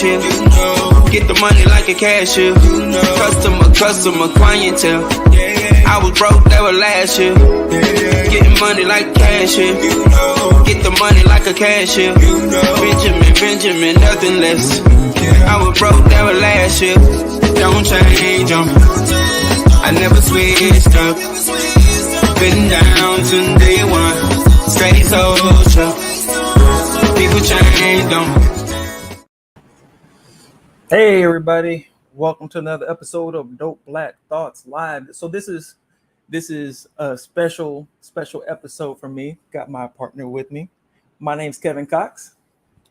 here. Get the money like a cashier. Customer clientele. I was broke, that was last year. Getting money like cashier. Get the money like a cashier. Benjamin, nothing less. I was broke, that was last year. Don't change 'em. I never switched up. Been down since day one. Stay social. People change them. Hey everybody, welcome to another episode of Dope Black Thoughts Live. So this is a special episode for me. Got my partner with me. My name's Kevin Cox.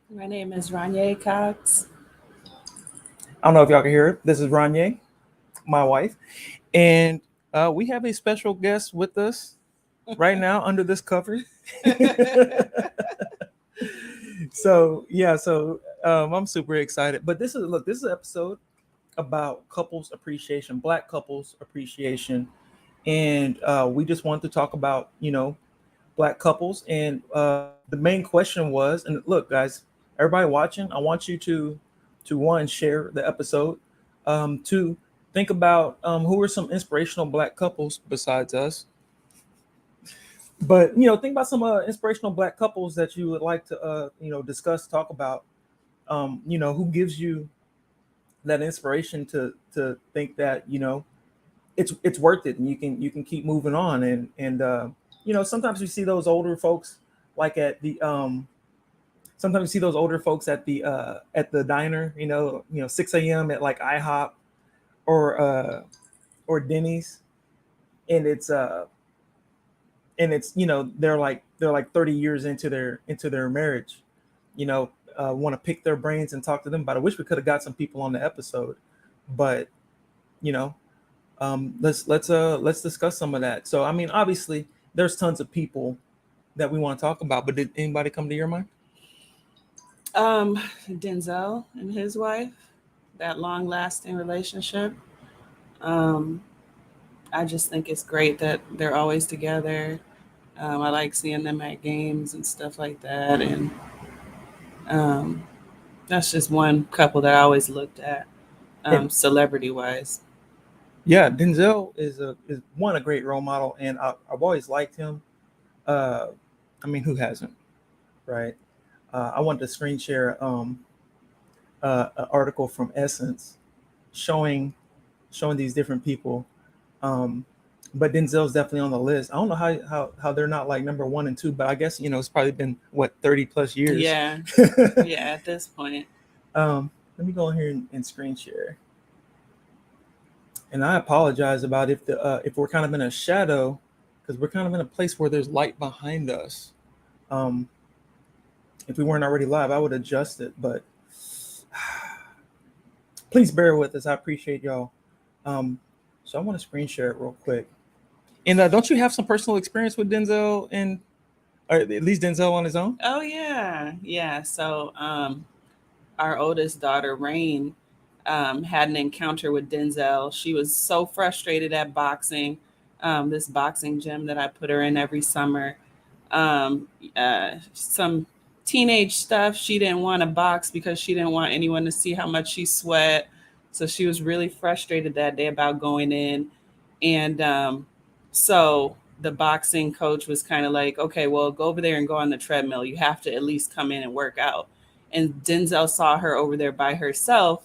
My name is Revcox. I don't know if y'all can hear it. This is Ranye, my wife, and we have a special guest with us right now under this cover. So I'm super excited. But this is an episode about couples appreciation, Black couples appreciation, and we just wanted to talk about Black couples. And the main question was, and look, guys, everybody watching, I want you to one, share the episode, two, think about who are some inspirational Black couples besides us. But think about some inspirational Black couples that you would like to discuss, talk about. Who gives you that inspiration to think that it's worth it and you can keep moving on. And sometimes we see those older folks like at the sometimes we see those older folks at the diner, 6 a.m. at like IHOP or Denny's, and it's they're like 30 years into their marriage, want to pick their brains and talk to them about it. I wish we could have got some people on the episode, but let's discuss some of that. So I mean, obviously there's tons of people that we want to talk about, but did anybody come to your mind? Denzel and his wife, that long-lasting relationship. I just think it's great that they're always together. I like seeing them at games and stuff like that, and that's just one couple that I always looked at, celebrity-wise. Yeah, Denzel is a great role model, and I've always liked him. I mean, who hasn't, right? I wanted to screen share an article from Essence showing these different people, but Denzel's definitely on the list. I don't know how they're not like number 1 and 2, but I guess it's probably been 30 plus years. Yeah, yeah. At this point, let me go in here and screen share. And I apologize about if we're kind of in a shadow, because we're kind of in a place where there's light behind us. If we weren't already live, I would adjust it, but please bear with us. I appreciate y'all. So I want to screen share it real quick. And don't you have some personal experience with Denzel, or at least Denzel on his own? Oh yeah. So our oldest daughter, Rain, had an encounter with Denzel. She was so frustrated at boxing, this boxing gym that I put her in every summer. Some teenage stuff. She didn't want to box because she didn't want anyone to see how much she sweat. So she was really frustrated that day about going in. And so the boxing coach was kind of like, okay, well, go over there and go on the treadmill. You have to at least come in and work out. And Denzel saw her over there by herself,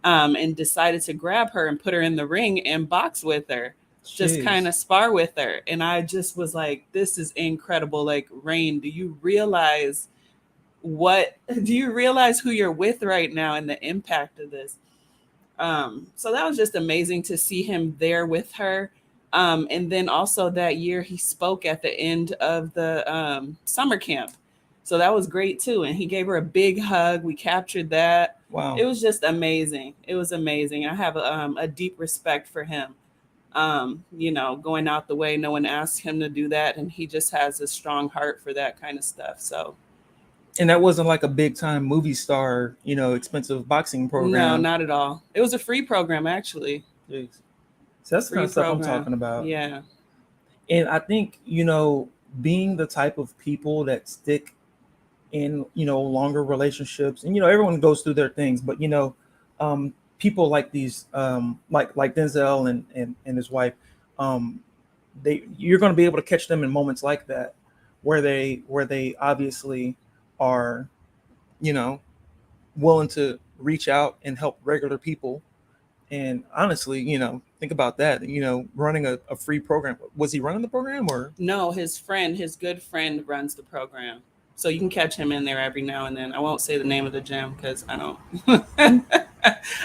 and decided to grab her and put her in the ring and box with her. Just kind of spar with her. And I just was like, this is incredible. Like, Rain, do you realize who you're with right now and the impact of this? So that was just amazing to see him there with her. And then also that year he spoke at the end of the summer camp. So that was great too. And he gave her a big hug. We captured that. Wow. It was just amazing. It was amazing. I have a deep respect for him. Going out the way, no one asked him to do that. And he just has a strong heart for that kind of stuff. So. And that wasn't like a big time movie star, expensive boxing program. No, not at all. It was a free program, actually. Jeez. So that's the kind of stuff I'm talking about. Yeah. And I think, being the type of people that stick in, longer relationships, and everyone goes through their things, but people like these, like Denzel and his wife, you're going to be able to catch them in moments like that, where they obviously are, willing to reach out and help regular people. And honestly, think about that, running a free program. Was he running the program, or? No, his good friend runs the program. So you can catch him in there every now and then. I won't say the name of the gym because I don't.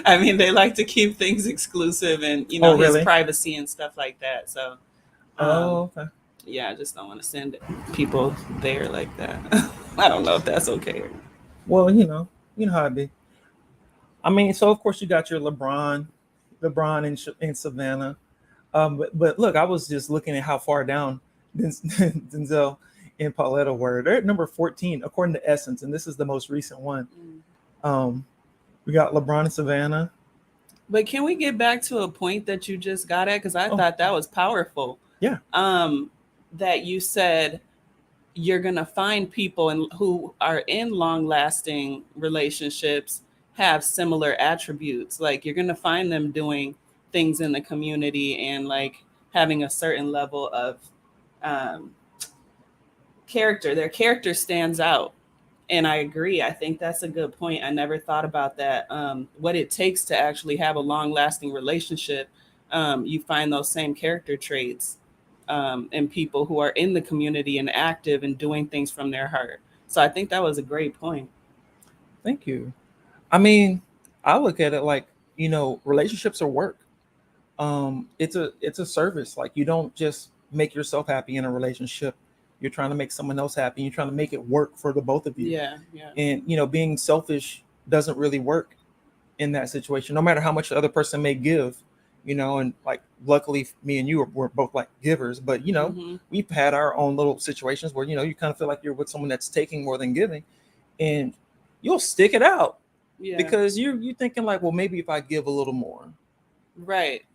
I mean, they like to keep things exclusive and, Oh, really? his privacy and stuff like that. So, Okay. yeah, I just don't want to send people there like that. I don't know if that's okay. Well, you know how it be. I mean, so of course you got your LeBron and Savannah. But look, I was just looking at how far down Denzel and Pauletta were. They're at number 14 according to Essence, and this is the most recent one. We got LeBron and Savannah. But can we get back to a point that you just got at? Because I thought that was powerful. Yeah. That you said you're gonna find people who are in long-lasting relationships have similar attributes. Like you're gonna find them doing things in the community and like having a certain level of character. Their character stands out. And I agree. I think that's a good point. I never thought about that. What it takes to actually have a long-lasting relationship, you find those same character traits in people who are in the community and active and doing things from their heart. So I think that was a great point. Thank you. I mean, I look at it like, relationships are work. It's a service. Like you don't just make yourself happy in a relationship. You're trying to make someone else happy. You're trying to make it work for the both of you. Yeah. And being selfish doesn't really work in that situation, no matter how much the other person may give. And like luckily me and you were both like givers, but we've had our own little situations where you kind of feel like you're with someone that's taking more than giving, and you'll stick it out because you're thinking like, well, maybe if I give a little more. Right.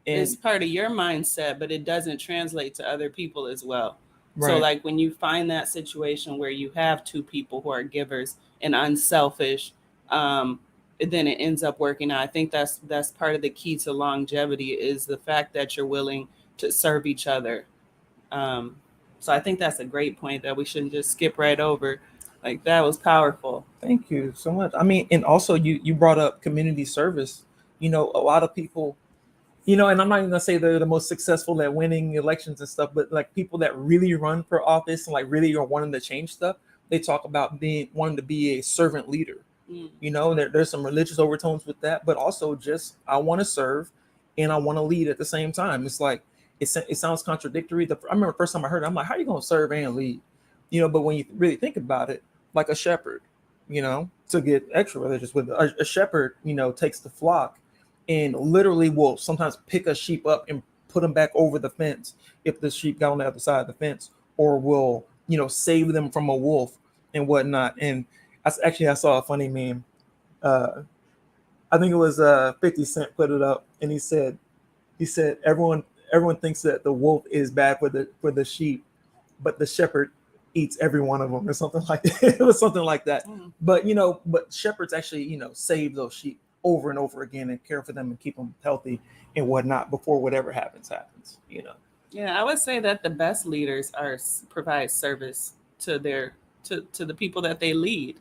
And it's part of your mindset, but it doesn't translate to other people as well. Right. So like when you find that situation where you have two people who are givers and unselfish, then it ends up working out. I think that's part of the key to longevity is the fact that you're willing to serve each other. So I think that's a great point that we shouldn't just skip right over. Like that was powerful. Thank you so much. I mean, and also you brought up community service. A lot of people, and I'm not even gonna say they're the most successful at winning elections and stuff, but like people that really run for office and like really are wanting to change stuff, they talk about wanting to be a servant leader. There's some religious overtones with that, but also just I want to serve and I want to lead at the same time. It's like it sounds contradictory. I remember the first time I heard it, I'm like, how are you gonna serve and lead? But when you really think about it, like a shepherd, to get extra religious with a shepherd, takes the flock and literally will sometimes pick a sheep up and put them back over the fence if the sheep got on the other side of the fence, or will, save them from a wolf and whatnot. And I saw a funny meme. I think it was 50 Cent put it up, and he said everyone thinks that the wolf is bad for the sheep, but the shepherd eats every one of them, or something like that. It was something like that. But shepherds actually save those sheep over and over again and care for them and keep them healthy and whatnot before whatever happens. Yeah, I would say that the best leaders provide service to the people that they lead.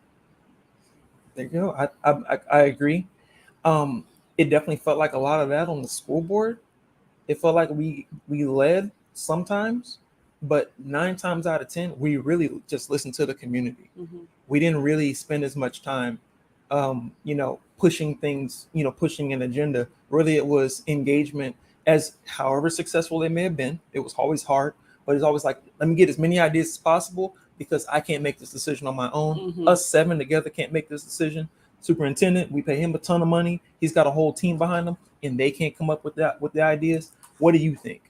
There you go. I agree. It definitely felt like a lot of that on the school board. It felt like we led sometimes, but 9 times out of 10, we really just listened to the community. We didn't really spend as much time, pushing things, pushing an agenda. Really, it was engagement. As however successful it may have been, it was always hard, but it's always like, let me get as many ideas as possible because I can't make this decision on my own. Us 7 together can't make this decision. Superintendent, we pay him a ton of money. He's got a whole team behind him, and they can't come up with the ideas. What do you think?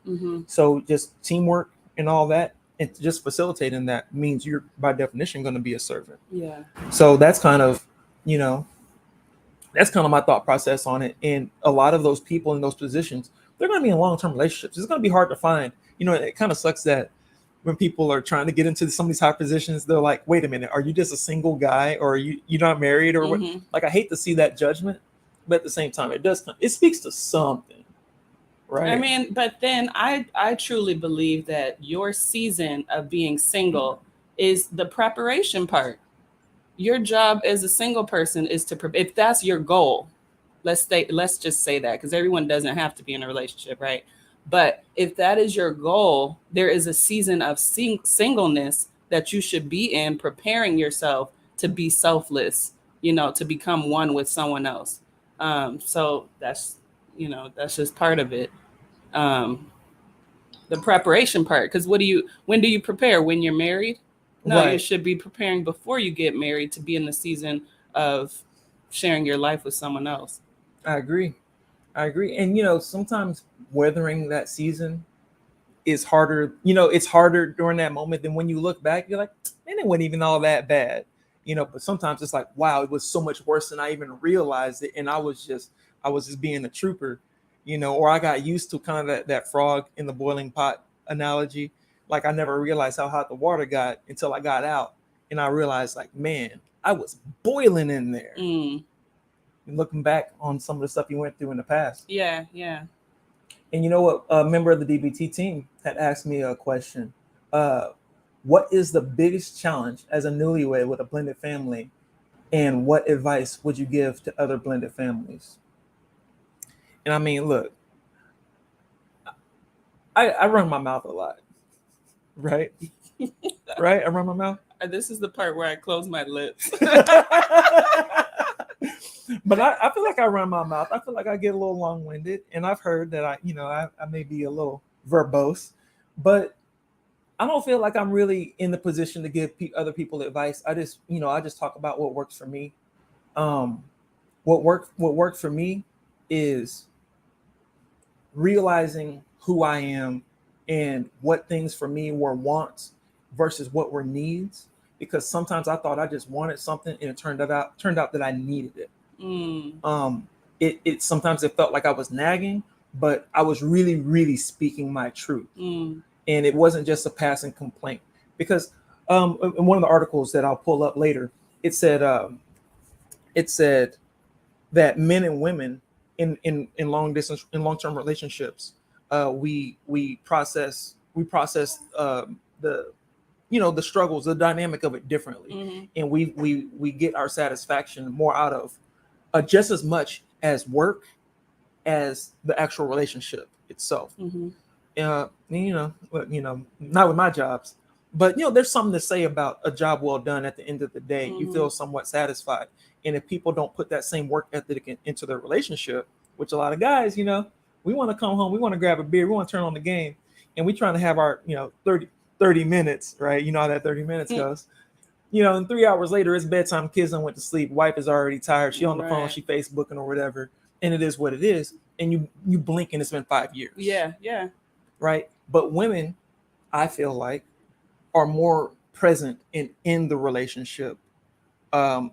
So just teamwork and all that, and just facilitating that means you're by definition going to be a servant. Yeah. So that's kind of, that's kind of my thought process on it. And a lot of those people in those positions, they're going to be in long-term relationships. It's going to be hard to find. It kind of sucks that, when people are trying to get into some of these high positions, they're like, wait a minute, are you just a single guy, or are you're not married, or what? Like, I hate to see that judgment, but at the same time, it speaks to something, right? I mean, but then I truly believe that your season of being single is the preparation part. Your job as a single person is to if that's your goal. Let's just say that, because everyone doesn't have to be in a relationship, right? But if that is your goal, there is a season of singleness that you should be in, preparing yourself to be selfless, to become one with someone else. So that's just part of it. The preparation part, because when do you prepare? When you're married? No, you should be preparing before you get married to be in the season of sharing your life with someone else. I agree. And sometimes weathering that season is harder. It's harder during that moment than when you look back, you're like, man, it wasn't even all that bad. But sometimes it's like, wow, it was so much worse than I even realized it. And I was just being a trooper, or I got used to kind of that frog in the boiling pot analogy. Like, I never realized how hot the water got until I got out, and I realized, like, man, I was boiling in there. And looking back on some of the stuff you went through in the past. Yeah. And you know what? A member of the DBT team had asked me a question. What is the biggest challenge as a newlywed with a blended family? And what advice would you give to other blended families? And I mean, look, I run my mouth a lot, right? Right? I run my mouth. This is the part where I close my lips. But I feel like I run my mouth. I feel like I get a little long-winded, and I've heard that I may be a little verbose, but I don't feel like I'm really in the position to give other people advice. I just talk about what works for me. What worked for me is realizing who I am and what things for me were wants versus what were needs. Because sometimes I thought I just wanted something, and it turned out that I needed it. It sometimes it felt like I was nagging, but I was really, really speaking my truth. And it wasn't just a passing complaint. Because in one of the articles that I'll pull up later, it said that men and women in long-term relationships, we process the struggles, the dynamic of it differently. And we get our satisfaction more out of just as much as work as the actual relationship itself. Not with my jobs, but there's something to say about a job well done. At the end of the day, you feel somewhat satisfied. And if people don't put that same work ethic into their relationship, which a lot of guys, we want to come home, we want to grab a beer, we want to turn on the game, and we trying to have our 30 minutes, right? You know how that 30 minutes goes. And 3 hours later, it's bedtime. Kids done went to sleep. Wife is already tired. She on the phone. She Facebooking or whatever. And it is what it is. And you blink and it's been 5 years. Yeah. Right. But women, I feel like, are more present in the relationship, and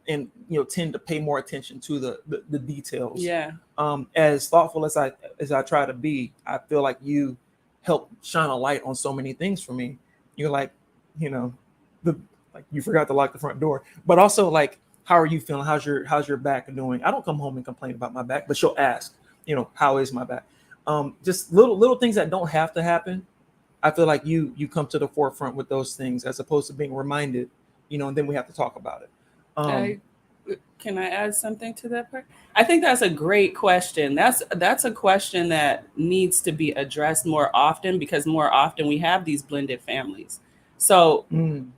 tend to pay more attention to the details. Yeah. As thoughtful as I try to be, I feel like you help shine a light on so many things for me. You're like, you forgot to lock the front door, but also like, how are you feeling? How's your back doing? I don't come home and complain about my back, but she'll ask, how is my back? Just little things that don't have to happen. I feel like you come to the forefront with those things as opposed to being reminded, and then we have to talk about it. Can I add something to that part? I think that's a great question. That's a question that needs to be addressed more often, because more often we have these blended families. So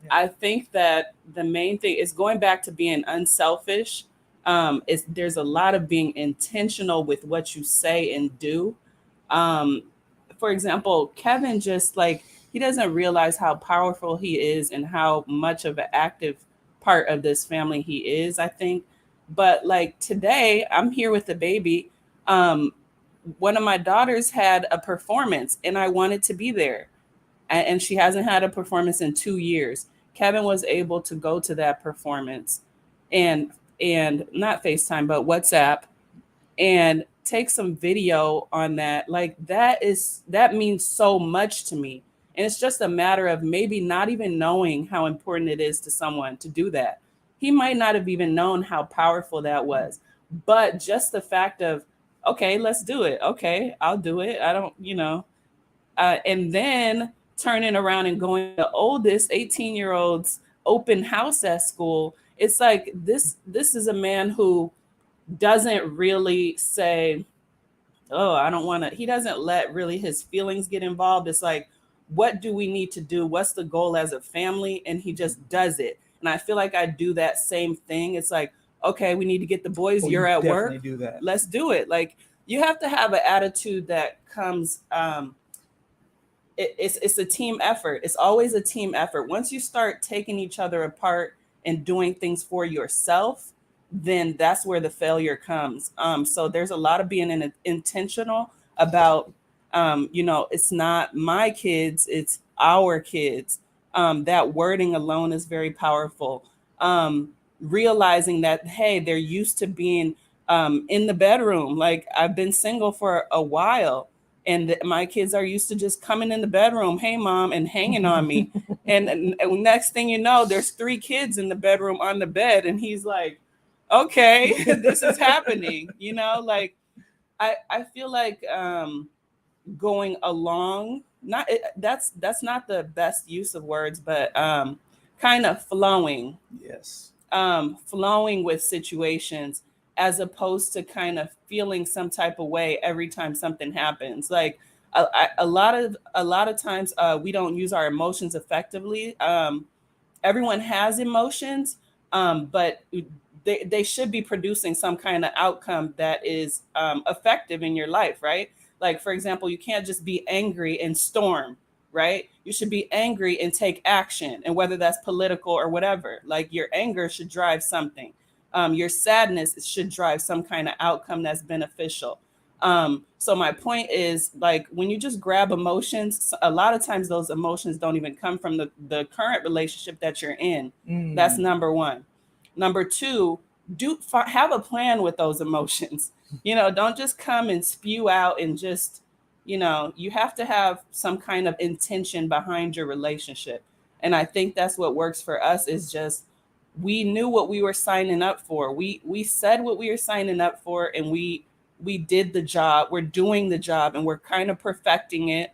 I think that the main thing is going back to being unselfish. There's a lot of being intentional with what you say and do. For example, Kevin he doesn't realize how powerful he is and how much of an active part of this family he is, I think. But like today, I'm here with the baby. One of my daughters had a performance and I wanted to be there. And she hasn't had a performance in 2 years. Kevin was able to go to that performance and not FaceTime, but WhatsApp, and take some video on that. Like that means so much to me. And it's just a matter of maybe not even knowing how important it is to someone to do that. He might not have even known how powerful that was. But just the fact of, okay, let's do it. Okay, I'll do it. I don't, and then turning around and going to the oldest 18-year-old's open house at school. It's like this is a man who doesn't really say, oh, I don't want to, he doesn't let really his feelings get involved. It's like, what do we need to do? What's the goal as a family? And he just does it. And I feel like I do that same thing. It's like, okay, we need to get the boys. Oh, You're you at work. definitely do that. Let's do it. Like, you have to have an attitude that comes, it's a team effort. It's always a team effort. Once you start taking each other apart and doing things for yourself, then that's where the failure comes. So there's a lot of being intentional about, it's not my kids, it's our kids. That wording alone is very powerful. Realizing that, hey, they're used to being in the bedroom. Like, I've been single for a while, and my kids are used to just coming in the bedroom, hey mom, and hanging on me. and next thing you know, there's 3 kids in the bedroom on the bed, and he's like, okay, this is happening. Like, I feel like going along, that's not the best use of words, but kind of flowing. Yes. Flowing with situations, as opposed to kind of feeling some type of way every time something happens. Like, a lot of times we don't use our emotions effectively. Everyone has emotions, but they should be producing some kind of outcome that is effective in your life, right? Like, for example, you can't just be angry and storm, right? You should be angry and take action, and whether that's political or whatever. Like, your anger should drive something. Your sadness should drive some kind of outcome that's beneficial. So my point is, like, when you just grab emotions, a lot of times those emotions don't even come from the current relationship that you're in. That's number one. Number two, have a plan with those emotions. Don't just come and spew out and just, you have to have some kind of intention behind your relationship. And I think that's what works for us, is just, we knew what we were signing up for. We said what we were signing up for, and we did the job. We're doing the job, and we're kind of perfecting it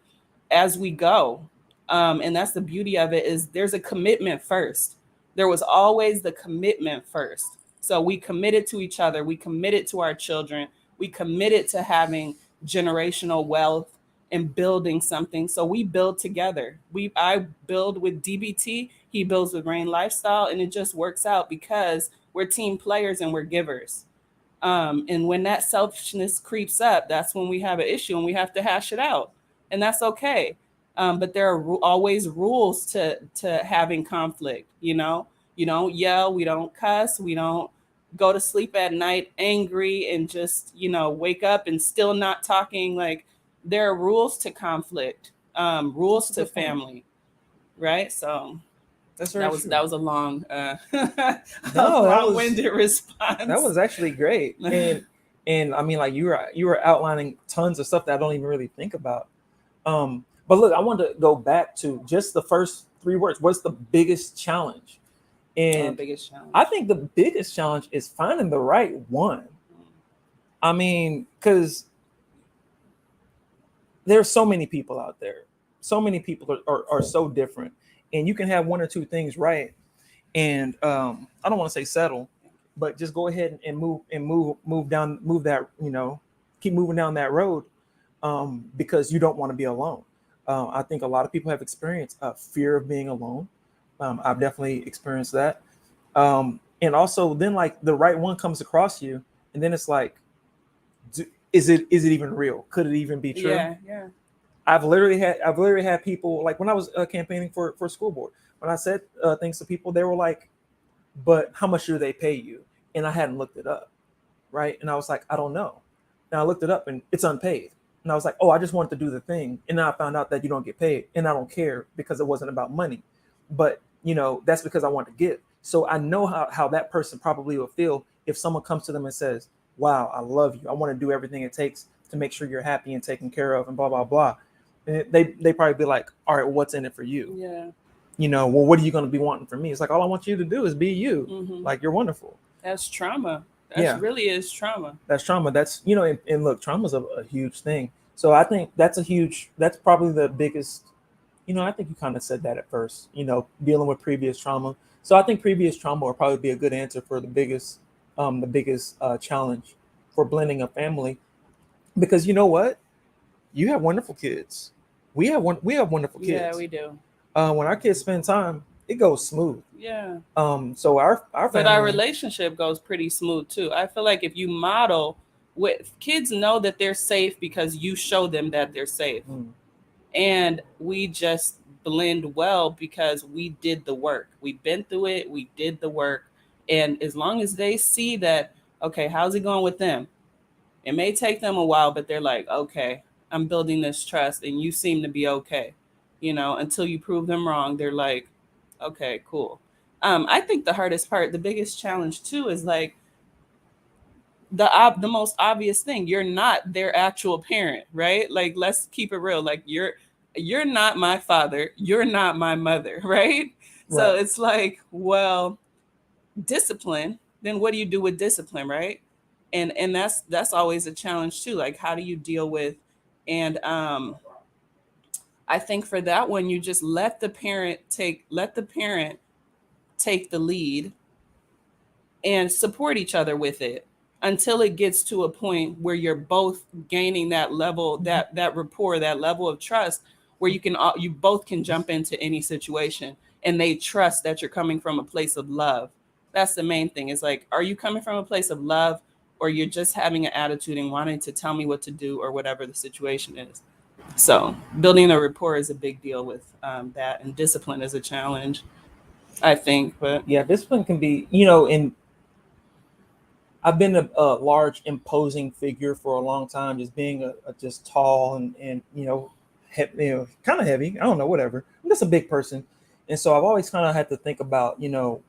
as we go. And that's the beauty of it, is there's a commitment first. There was always the commitment first. So we committed to each other. We committed to our children. We committed to having generational wealth and building something. So we build together. I build with DBT. He builds with Rain Lifestyle, and it just works out because we're team players and we're givers. And when that selfishness creeps up, that's when we have an issue and we have to hash it out, and that's okay. But there are always rules to having conflict. You don't yell, we don't cuss, we don't go to sleep at night angry and just wake up and still not talking. Like, there are rules to conflict, rules to family, right? So that was a long, long-winded response. That was actually great, and I mean, like, you were outlining tons of stuff that I don't even really think about. But look, I wanted to go back to just the first 3 words. What's the biggest challenge? And biggest challenge. I think the biggest challenge is finding the right one. I mean, because there's so many people out there. So many people are so different. And you can have 1 or 2 things right. And I don't want to say settle, but just go ahead and move that, keep moving down that road, because you don't want to be alone. I think a lot of people have experienced fear of being alone. I've definitely experienced that. And also then, like, the right one comes across you, and then it's like, is it even real? Could it even be true? Yeah. I've literally had people, like, when I was campaigning for school board, when I said things to people, they were like, but how much do they pay you? And I hadn't looked it up, right? And I was like, I don't know. And I looked it up, and it's unpaid. And I was like, oh, I just wanted to do the thing. And then I found out that you don't get paid, and I don't care, because it wasn't about money. But that's because I want to give. So I know how that person probably will feel if someone comes to them and says, wow, I love you. I want to do everything it takes to make sure you're happy and taken care of, and blah, blah, blah. they probably be like, all right, well, what's in it for you? Yeah. You know, well, what are you going to be wanting from me? It's like, all I want you to do is be you. Mm-hmm. Like, you're wonderful. That's trauma. Yeah. Really is trauma. That's trauma. That's, you know, and look, trauma is a huge thing. So I think that's probably the biggest, you know, I think you kind of said that at first, you know, dealing with previous trauma. So I think previous trauma will probably be a good answer for the biggest challenge for blending a family, because you know what? You have wonderful kids. We have wonderful kids. Yeah, we do. When our kids spend time, it goes smooth. Yeah. So our family, but our relationship goes pretty smooth too. I feel like if you model, with kids know that they're safe because you show them that they're safe, and we just blend well because we did the work. We've been through it. We did the work, and as long as they see that, okay, how's it going with them? It may take them a while, but they're like, okay, I'm building this trust, and you seem to be okay. You know, until you prove them wrong, they're like, okay, cool. I think the hardest part, the biggest challenge too, is like the most obvious thing. You're not their actual parent, right? Like, let's keep it real. Like, you're not my father. You're not my mother, right? So it's like, well, discipline. Then what do you do with discipline, right? And that's always a challenge too. Like, how do you deal with? And I think for that one, you just let the parent take the lead and support each other with it until it gets to a point where you're both gaining that level, that rapport, that level of trust, where you both can jump into any situation and they trust that you're coming from a place of love. That's the main thing. Is like, are you coming from a place of love, or you're just having an attitude and wanting to tell me what to do or whatever the situation is? So building a rapport is a big deal with that, and discipline is a challenge, I think. But yeah, discipline can be, you know, and I've been a large, imposing figure for a long time, just being a just tall and you know, kind of heavy. I don't know, whatever. I'm just a big person, and so I've always kind of had to think about, you know,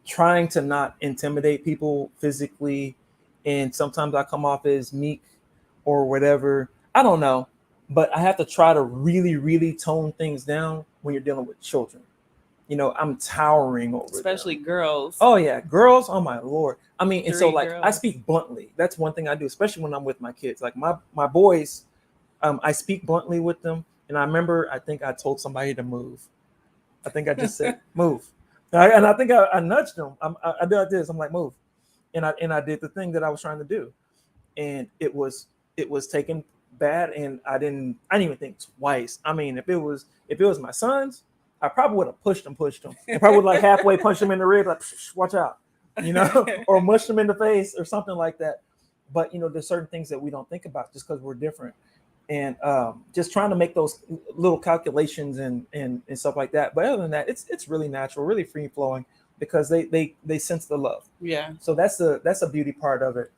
trying to not intimidate people physically, and sometimes I come off as meek or whatever. I don't know, but I have to try to really, really tone things down when you're dealing with children. You know, I'm towering over especially them. girls. Oh yeah, girls. Oh my Lord. I mean, and so like, girls. I speak bluntly. That's one thing I do, especially when I'm with my kids. Like my boys, I speak bluntly with them. And I remember, I think I told somebody to move. I think I just said move, and I think I nudged them. I did this. I'm like, move, and I did the thing that I was trying to do, and it was taken bad, and I didn't even think twice. I mean, if it was my sons, I probably would have pushed them. I probably would like halfway punch them in the rib, like, watch out, you know, or mush them in the face or something like that. But, you know, there's certain things that we don't think about just because we're different. And just trying to make those little calculations and stuff like that. But other than that, it's really natural, really free flowing, because they sense the love. Yeah. So that's a beauty part of it.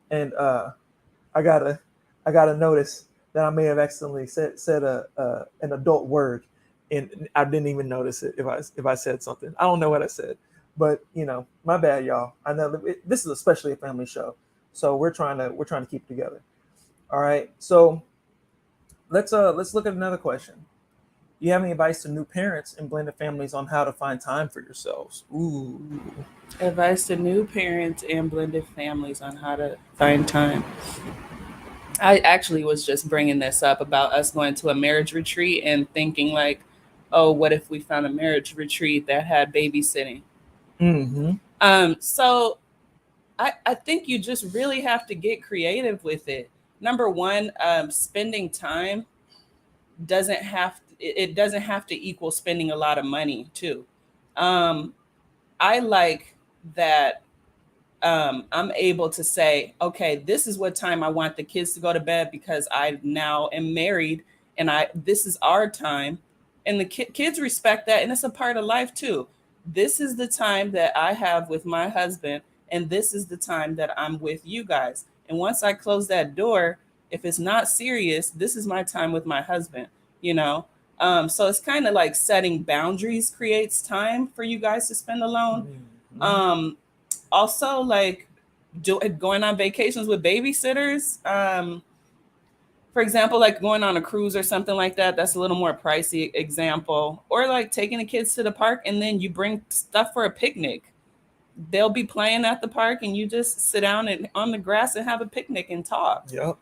And I gotta notice that I may have accidentally said an adult word, and I didn't even notice it if I said something. I don't know what I said, but you know, my bad, y'all. I know this is especially a family show, so we're trying to keep it together. All right, so let's look at another question. Do you have any advice to new parents and blended families on how to find time for yourselves? Ooh. Advice to new parents and blended families on how to find time. I actually was just bringing this up about us going to a marriage retreat and thinking like, oh, what if we found a marriage retreat that had babysitting? Mm-hmm. So I think you just really have to get creative with it. Number one, spending time doesn't have to equal spending a lot of money too. I like that I'm able to say, okay, this is what time I want the kids to go to bed because I now am married, and this is our time, and the kids respect that, and it's a part of life too. This is the time that I have with my husband, and this is the time that I'm with you guys. And once I close that door, if it's not serious, this is my time with my husband, you know? So it's kind of like setting boundaries creates time for you guys to spend alone. Mm-hmm. Also, like going on vacations with babysitters. for example, like going on a cruise or something like that, that's a little more pricey example. Or like taking the kids to the park and then you bring stuff for a picnic. They'll be playing at the park and you just sit down and on the grass and have a picnic and talk. Yep.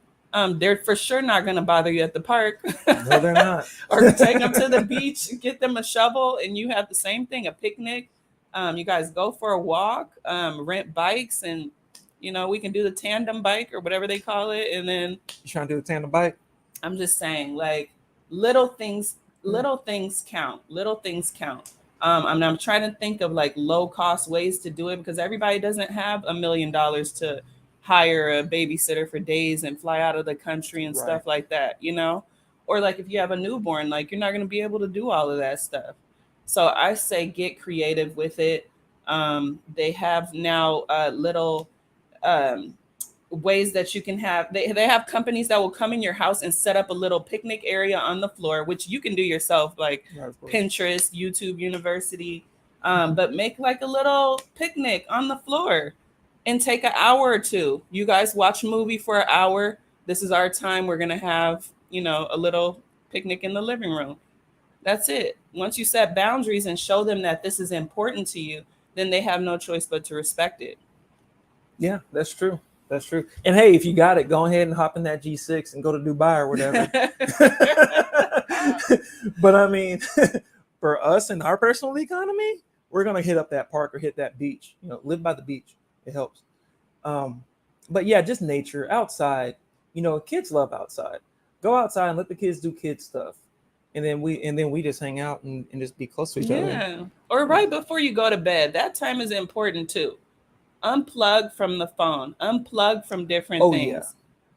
They're for sure not going to bother you at the park. No, they're not. Or take them to the beach, get them a shovel, and you have the same thing, a picnic. You guys go for a walk, rent bikes, and we can do the tandem bike or whatever they call it. And then You trying to do a tandem bike? I'm just saying, like, little things count. Little things count. I'm trying to think of like low cost ways to do it because everybody doesn't have $1 million to hire a babysitter for days and fly out of the country and stuff like that, or like if you have a newborn, like you're not going to be able to do all of that stuff. So I say get creative with it. They have now little ways that you can have, they have companies that will come in your house and set up a little picnic area on the floor, which you can do yourself, like Pinterest, YouTube University, but make like a little picnic on the floor and take an hour or two. You guys watch a movie for an hour. This is our time. We're going to have, a little picnic in the living room. That's it. Once you set boundaries and show them that this is important to you, then they have no choice but to respect it. Yeah, that's true. That's true. And hey, if you got it, go ahead and hop in that G6 and go to Dubai or whatever. But I mean, for us and our personal economy, we're going to hit up that park or hit that beach, live by the beach. It helps. But yeah, just nature outside, kids love outside. Go outside and let the kids do kid stuff. And then we just hang out and just be close to each other. Yeah. Or right before you go to bed. That time is important too. Unplug from the phone, unplug from different things. Yeah.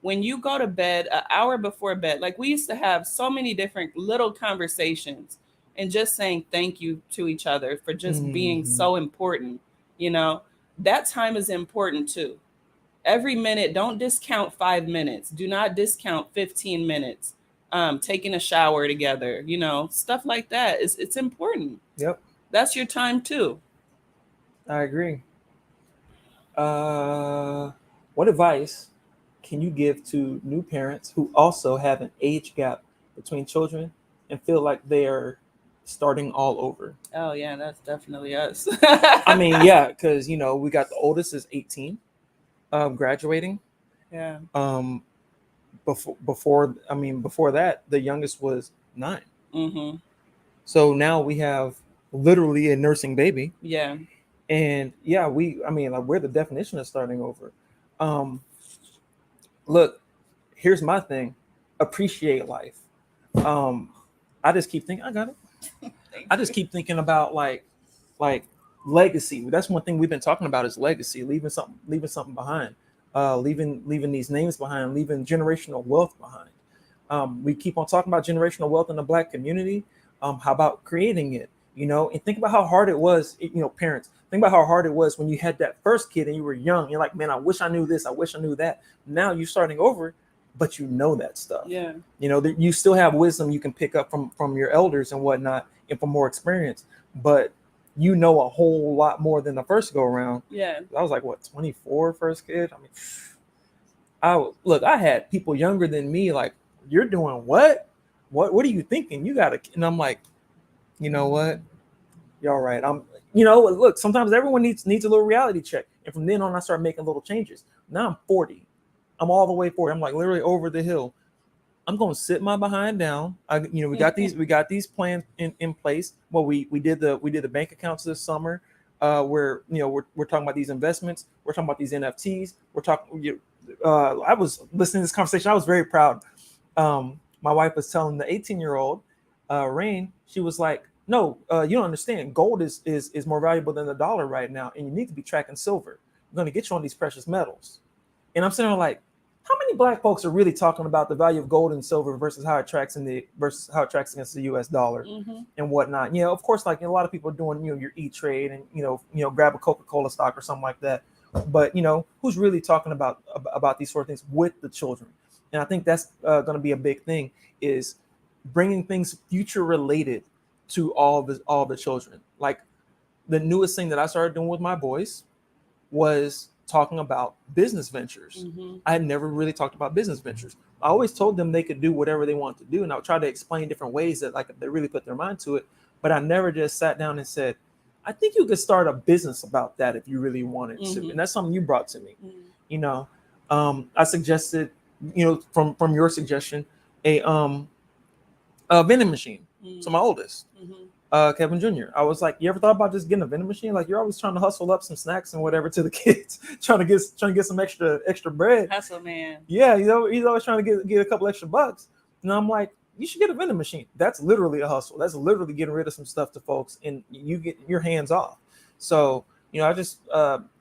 When you go to bed, an hour before bed, like we used to have so many different little conversations and just saying thank you to each other for just being so important. That time is important too. Every minute, don't discount 5 minutes. Do not discount 15 minutes. Taking a shower together, stuff like that. It's important. Yep. That's your time too. I agree. What advice can you give to new parents who also have an age gap between children and feel like they are starting all over? Oh yeah, that's definitely us. I mean, yeah, because we got the oldest is 18, graduating. Yeah. Before that, the youngest was 9. Mm-hmm. So now we have literally a nursing baby. Yeah. And yeah, we're the definition of starting over. Look, here's my thing. Appreciate life. I just keep thinking, I got it. I just keep thinking about like legacy. That's one thing we've been talking about is legacy, leaving something behind, leaving these names behind, leaving generational wealth behind. We keep on talking about generational wealth in the Black community. How about creating it? And think about how hard it was, parents, think about how hard it was when you had that first kid and you were young. You're like, man, I wish I knew this. I wish I knew that. Now you're starting over, but that stuff. Yeah. You still have wisdom you can pick up from your elders and whatnot and from more experience, but a whole lot more than the first go around. Yeah. I was like, 24 first kid? I mean, I had people younger than me like, you're doing what? What are you thinking? You got to, and I'm like, you know what? You're all right. Look, sometimes everyone needs a little reality check. And from then on, I started making little changes. Now I'm 40. I'm all the way 40. I'm like literally over the hill. I'm going to sit my behind down. We got these plans in place. Well, we did the bank accounts this summer. Where we're talking about these investments. We're talking about these NFTs. We're talking. I was listening to this conversation. I was very proud. My wife was telling the 18-year-old Rain. She was like, no, you don't understand. Gold is more valuable than the dollar right now, and you need to be tracking silver. We're going to get you on these precious metals. And I'm sitting there like, how many Black folks are really talking about the value of gold and silver versus how it tracks against the U.S. dollar and whatnot? Of course, like a lot of people are doing your E-Trade and grab a Coca-Cola stock or something like that. But who's really talking about these sort of things with the children? And I think that's going to be a big thing is bringing things future related to all the children. Like the newest thing that I started doing with my boys was talking about business ventures. I had never really talked about business ventures. I always told them they could do whatever they want to do, and I would try to explain different ways that, like, if they really put their mind to it. But I never just sat down and said, I think you could start a business about that if you really wanted to. And that's something you brought to me. You know, I suggested, you know, from your suggestion, a vending machine to my oldest, Kevin Jr. I was like, you ever thought about just getting a vending machine? Like, you're always trying to hustle up some snacks and whatever to the kids, trying to get some extra bread. Hustle, man. Yeah, you know, he's always trying to get a couple extra bucks. And I'm like, you should get a vending machine. That's literally a hustle. That's literally getting rid of some stuff to folks, and you get your hands off. So, you know, I just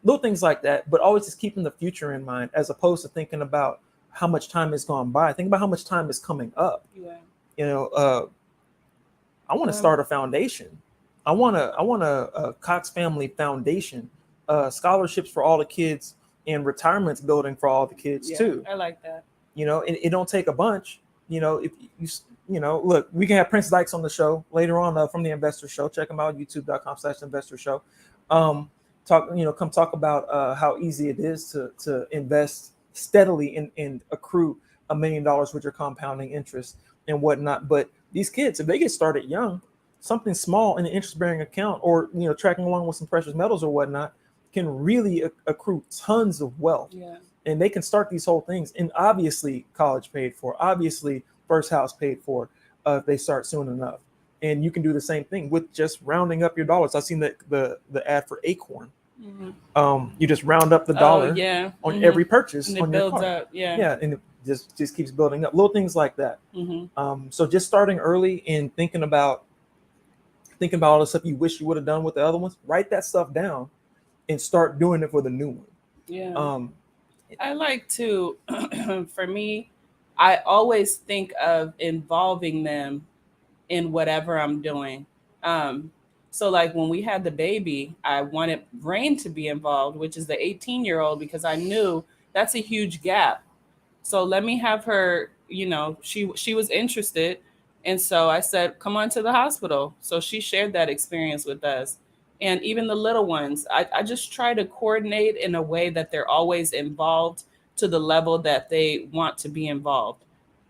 little things like that, but always just keeping the future in mind, as opposed to thinking about how much time has gone by. Think about how much time is coming up. Yeah. You know, I want to start a foundation. I want a Cox Family Foundation, scholarships for all the kids, and retirements building for all the kids too. I like that. You know, it don't take a bunch. You know, if you know, look, we can have Prince Dykes on the show later on from the Investor Show. Check him out, youtube.com/investor show. Come talk about how easy it is to invest steadily and accrue $1 million with your compounding interest and whatnot. But these kids, if they get started young, something small in an interest-bearing account, or, you know, tracking along with some precious metals or whatnot, can really accrue tons of wealth. Yeah. And they can start these whole things. And obviously college paid for, obviously first house paid for, if they start soon enough. And you can do the same thing with just rounding up your dollars. I've seen the ad for Acorn. You just round up the dollar on every purchase, and it on builds your card. up. Yeah. Yeah, and it just keeps building up. Little things like that. So just starting early and thinking about all the stuff you wish you would have done with the other ones. Write that stuff down and start doing it for the new one. Yeah. I like to, for me, I always think of involving them in whatever I'm doing. So like when we had the baby, I wanted Rain to be involved, which is the 18-year-old, because I knew that's a huge gap. So let me have her, you know, she was interested. And so I said, come on to the hospital. So she shared that experience with us. And even the little ones, I just try to coordinate in a way that they're always involved to the level that they want to be involved.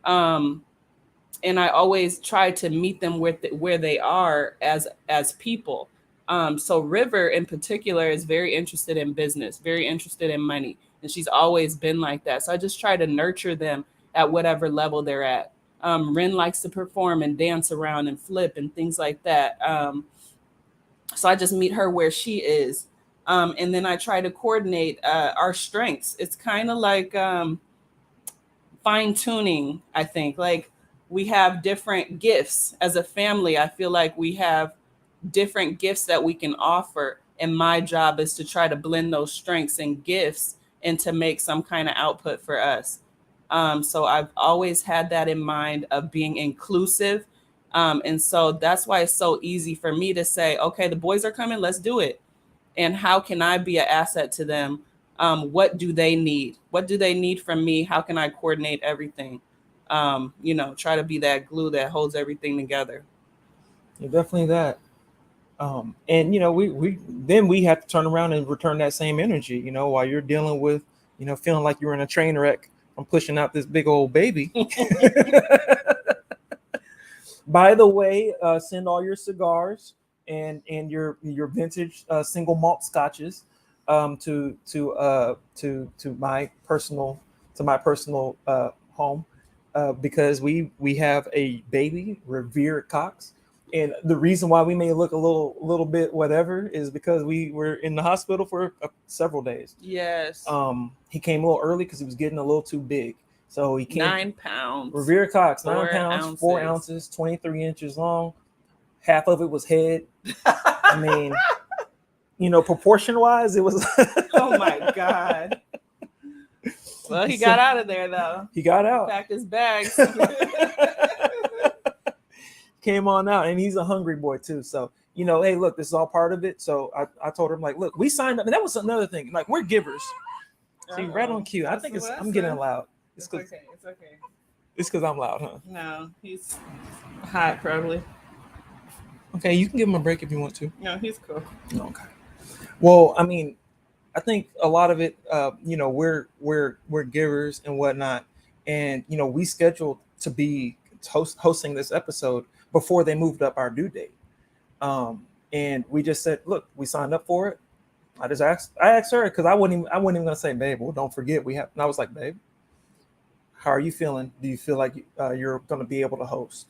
And I always try to meet them where they are as people. So River in particular is very interested in business, very interested in money. And she's always been like that. So I just try to nurture them at whatever level they're at. Ren likes to perform and dance around and flip and things like that. So I just meet her where she is. And then I try to coordinate our strengths. It's kind of like fine tuning, I think. Like we have different gifts as a family. I feel like we have different gifts that we can offer. And my job is to try to blend those strengths and gifts and to make some kind of output for us. So I've always had that in mind of being inclusive. And so that's why it's so easy for me to say, okay, the boys are coming, let's do it. And how can I be an asset to them? What do they need? What do they need from me? How can I coordinate everything? Try to be that glue that holds everything together. Yeah, definitely that. And we have to turn around and return that same energy, while you're dealing with, feeling like you're in a train wreck from pushing out this big old baby. By the way, send all your cigars and your vintage single malt scotches to my personal home because we have a baby, Revcox. And the reason why we may look a little bit whatever is because we were in the hospital for several days. Yes. He came a little early because he was getting a little too big. So he came 9 pounds. Revcox, 9 pounds, 4 ounces, 23 inches long. Half of it was head. I mean, proportion wise, it was. Oh my God. Well, he got out of there though. He got out. Packed his bags. Came on out, and he's a hungry boy too. So, hey, look, this is all part of it. So I told him, like, look, we signed up, and that was another thing. Like, we're givers. See, right on cue. I think I'm getting loud. It's okay. It's okay. It's because I'm loud, huh? No, he's hot, probably. Okay, you can give him a break if you want to. No, he's cool. Okay. Well, I mean, I think a lot of it, we're givers and whatnot, and we scheduled to be hosting this episode before they moved up our due date. And we just said, look, we signed up for it. I asked her because I wasn't even gonna say, babe, well, don't forget we have. And I was like, babe, how are you feeling? Do you feel like you're gonna be able to host?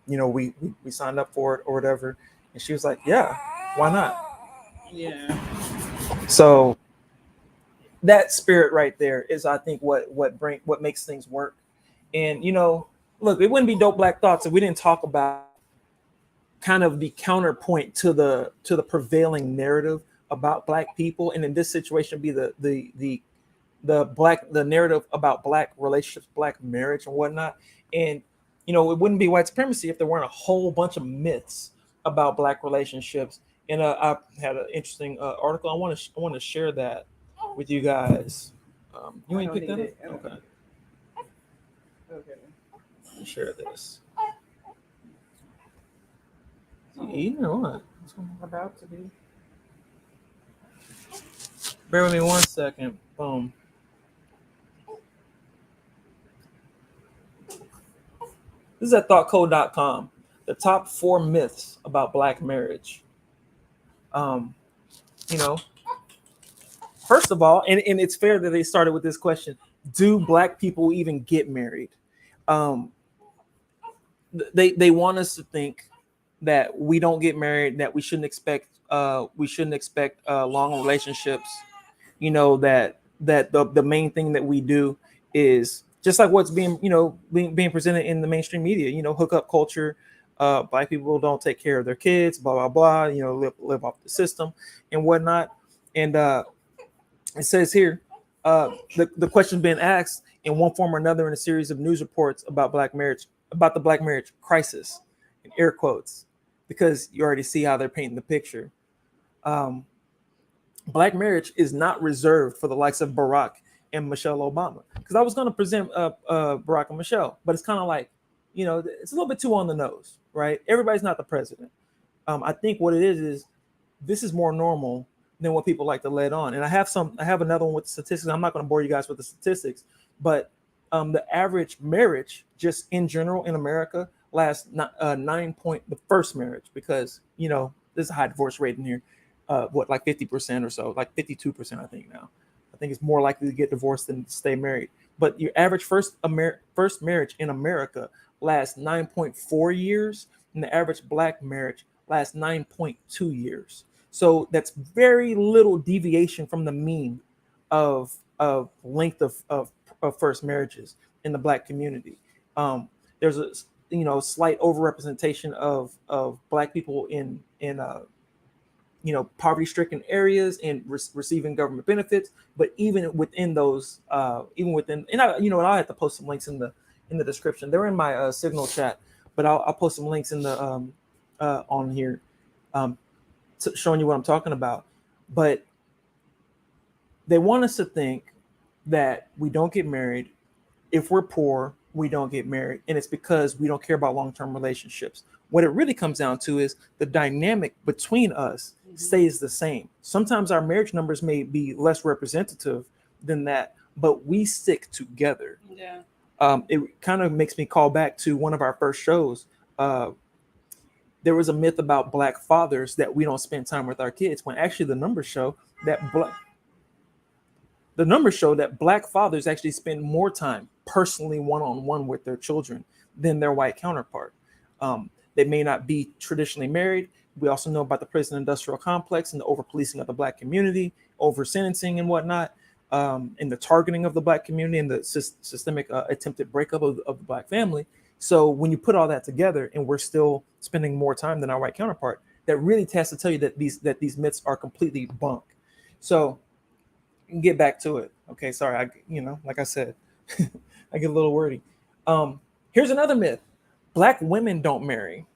We signed up for it or whatever, and she was like, yeah, why not? Yeah. So that spirit right there is, I think, what makes things work. And look, it wouldn't be Dope Black Thoughts if we didn't talk about kind of the counterpoint to the prevailing narrative about Black people, and in this situation be the narrative about Black relationships, Black marriage and whatnot. And it wouldn't be white supremacy if there weren't a whole bunch of myths about Black relationships. And I had an interesting article. I want to share that with you guys. You ain't picked that up? Okay. Let me share this. You eating or what? About to be. Bear with me 1 second. Boom. This is at thoughtcode.com. The top 4 myths about Black marriage. First of all, and it's fair that they started with this question: do Black people even get married? They want us to think that we don't get married, that we shouldn't expect long relationships. That the main thing that we do is just like what's being being presented in the mainstream media. Hookup culture. Black people don't take care of their kids. Blah blah blah. Live off the system and whatnot. And it says here, the question being asked in one form or another in a series of news reports about Black marriage, about the Black marriage crisis, in air quotes, because you already see how they're painting the picture. Black marriage is not reserved for the likes of Barack and Michelle Obama. Because I was going to present Barack and Michelle, but it's kind of like, it's a little bit too on the nose, right? Everybody's not the president. I think what it is this is more normal than what people like to let on. And I have another one with the statistics. I'm not going to bore you guys with the statistics, but the average marriage just in general in America lasts the first marriage, because there's a high divorce rate in here, like 50% or so, like 52% I think now. I think it's more likely to get divorced than to stay married. But your average first marriage in America lasts 9.4 years, and the average Black marriage lasts 9.2 years. So that's very little deviation from the mean of length of first marriages in the Black community. There's a slight overrepresentation of Black people in poverty-stricken areas and receiving government benefits. But even within those, and I'll have to post some links in the description. They're in my Signal chat, but I'll post some links in the on here, showing you what I'm talking about. But they want us to think that we don't get married. If we're poor, we don't get married, and it's because we don't care about long-term relationships. What it really comes down to is the dynamic between us stays the same. Sometimes our marriage numbers may be less representative than that, but we stick together. Yeah. It kind of makes me call back to one of our first shows. There was a myth about Black fathers that we don't spend time with our kids, when actually the numbers show that Black fathers actually spend more time personally one-on-one with their children than their white counterpart. They may not be traditionally married. We also know about the prison industrial complex and the over-policing of the Black community, over-sentencing and whatnot, and the targeting of the Black community and the systemic attempted breakup of the Black family. So when you put all that together, and we're still spending more time than our white counterpart, that really has to tell you that these myths are completely bunk. So get back to it. Okay, sorry, like I said, I get a little wordy. Here's another myth: Black women don't marry.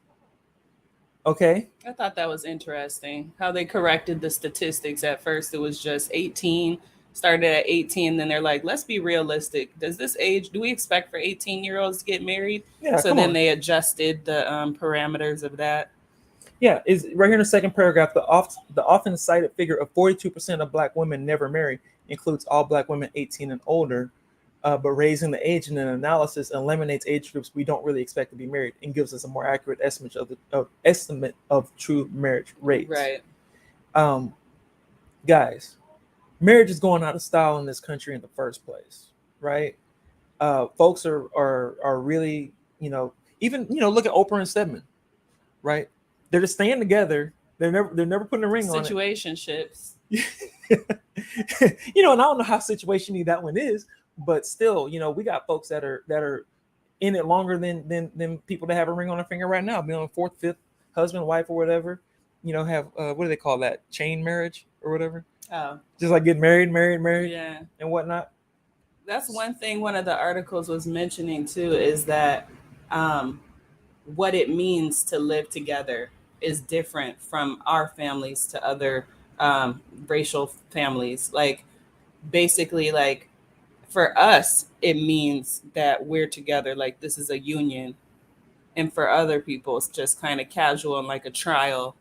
Okay. I thought that was interesting how they corrected the statistics. At first, it was just 18, started at 18. Then they're like, let's be realistic. Do we expect for 18-year-olds to get married? Yeah. So then they adjusted the parameters of that. Yeah, is right here in the second paragraph. The often cited figure of 42% of Black women never marry includes all Black women 18 and older, but raising the age in an analysis eliminates age groups we don't really expect to be married and gives us a more accurate estimate of true marriage rates. Right. Guys, marriage is going out of style in this country in the first place, right? Folks are really, even look at Oprah and Stedman, right? They're just staying together. They're never putting a ring on it. Situationships. And I don't know how situationy that one is, but still, we got folks that are in it longer than people that have a ring on their finger right now, be on fourth, fifth husband, wife, or whatever. Have what do they call that? Chain marriage or whatever. Oh, just like getting married, yeah, and whatnot. That's one thing. One of the articles was mentioning too is that what it means to live together is different from our families to other racial families. Like basically, like for us, it means that we're together. Like this is a union, and for other people, it's just kind of casual and like a trial.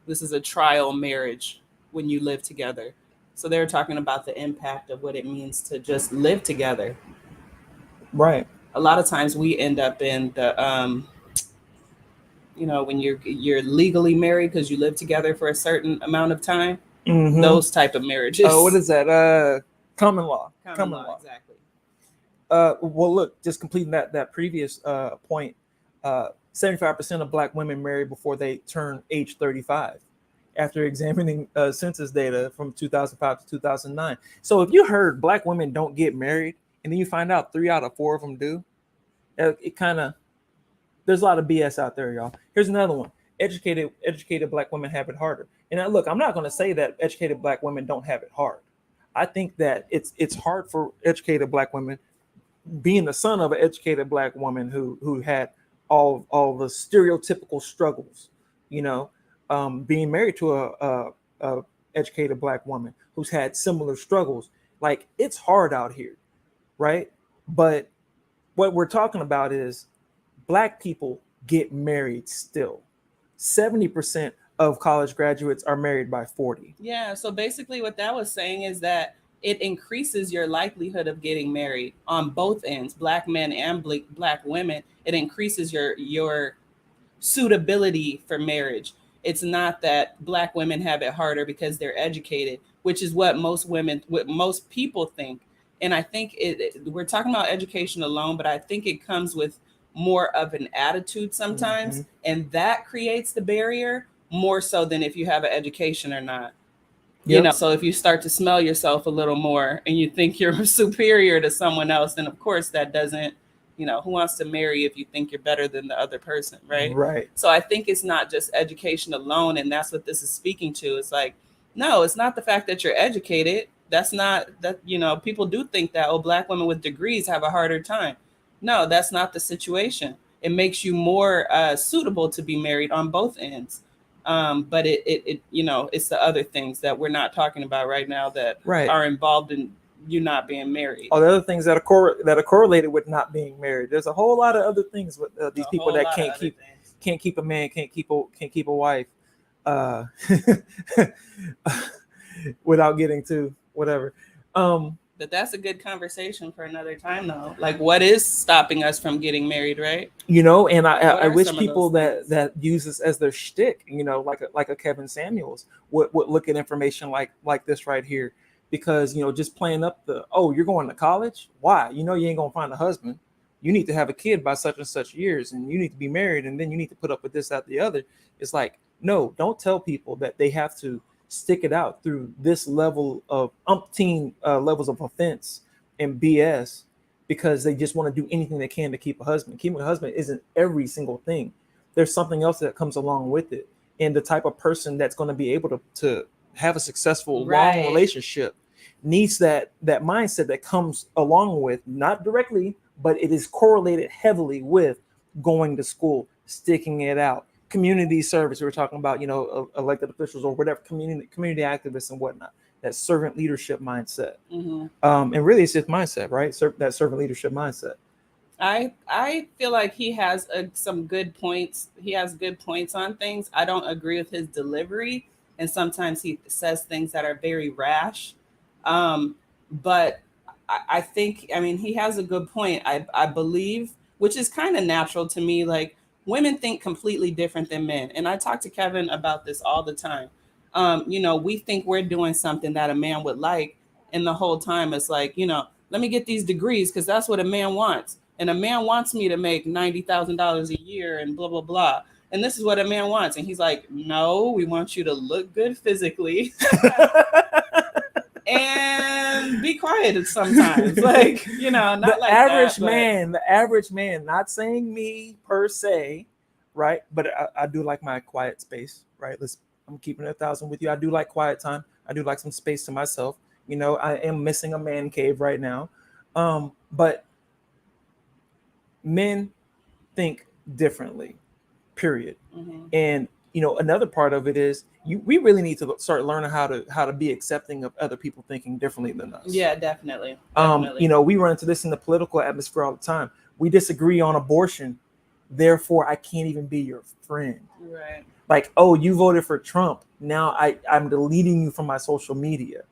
This is a trial marriage when you live together. So they're talking about the impact of what it means to just live together. Right. A lot of times we end up in the when you're legally married because you live together for a certain amount of time. Mm-hmm. Those type of marriages. Oh, what is that? Common law. Common law. Exactly. Well, look, just completing that previous point. 75% of Black women marry before they turn age 35. After examining census data from 2005 to 2009. So if you heard Black women don't get married, and then you find out 3 out of 4 of them do, it kind of, there's a lot of BS out there, y'all. Here's another one. Educated Black women have it harder. And look, I'm not going to say that educated Black women don't have it hard. I think that it's hard for educated Black women, being the son of an educated Black woman who had all the stereotypical struggles, being married to a educated Black woman who's had similar struggles. Like, it's hard out here, right? But what we're talking about is Black people get married still. 70% of college graduates are married by 40. Yeah, so basically what that was saying is that it increases your likelihood of getting married on both ends, Black men and Black women. It increases your suitability for marriage. It's not that Black women have it harder because they're educated, which is what most people think. And I think we're talking about education alone, but I think it comes with more of an attitude sometimes. Mm-hmm. And that creates the barrier more so than if you have an education or not. Yep. So if you start to smell yourself a little more and you think you're superior to someone else, then of course that doesn't, who wants to marry if you think you're better than the other person, right? Right. So I think it's not just education alone, and that's what this is speaking to. It's like, no, it's not the fact that you're educated. That's not that, people do think that, Black women with degrees have a harder time. No, that's not the situation. It makes you more suitable to be married on both ends. But it it's the other things that we're not talking about right now that are involved in you not being married. All the other things that are correlated with not being married. There's a whole lot of other things with these people that can't keep a man, can't keep a wife, without getting to whatever. But that's a good conversation for another time, though. Like, what is stopping us from getting married, right? And I wish people that use this as their shtick, like a Kevin Samuels would look at information like this right here. Because, just playing up you're going to college? Why? You ain't going to find a husband. You need to have a kid by such and such years, and you need to be married, and then you need to put up with this, that, the other. It's like, no, don't tell people that they have to stick it out through this level of umpteen levels of offense and BS because they just want to do anything they can to keep a husband. Keeping a husband isn't every single thing. There's something else that comes along with it. And the type of person that's going to be able to have a successful long relationship needs that mindset that comes along with, not directly, but it is correlated heavily with going to school, sticking it out, community service. We were talking about, elected officials or whatever, community activists and whatnot, that servant leadership mindset. Mm-hmm. And really it's just mindset, right? That servant leadership mindset. I feel like he has some good points. He has good points on things. I don't agree with his delivery, and sometimes he says things that are very rash. Um, but I think, I mean, he has a good point. I believe, which is kind of natural to me. Like, women think completely different than men, and I talk to Kevin about this all the time. We think we're doing something that a man would like, and the whole time it's like, let me get these degrees because that's what a man wants. And a man wants me to make $90,000 a year and blah, blah, blah. And this is what a man wants. And he's like, no, we want you to look good physically and be quiet sometimes. Like, not the like average that, but... man, the average man, not saying me per se, right? But I do like my quiet space, right? I'm keeping it 1,000 with you. I do like quiet time. I do like some space to myself. I am missing a man cave right now. But men think differently, period. Mm-hmm. And another part of it is we really need to start learning how to be accepting of other people thinking differently than us. Yeah, definitely. We run into this in the political atmosphere all the time. We disagree on abortion, therefore I can't even be your friend. Right. Like, oh, you voted for Trump, now I'm deleting you from my social media.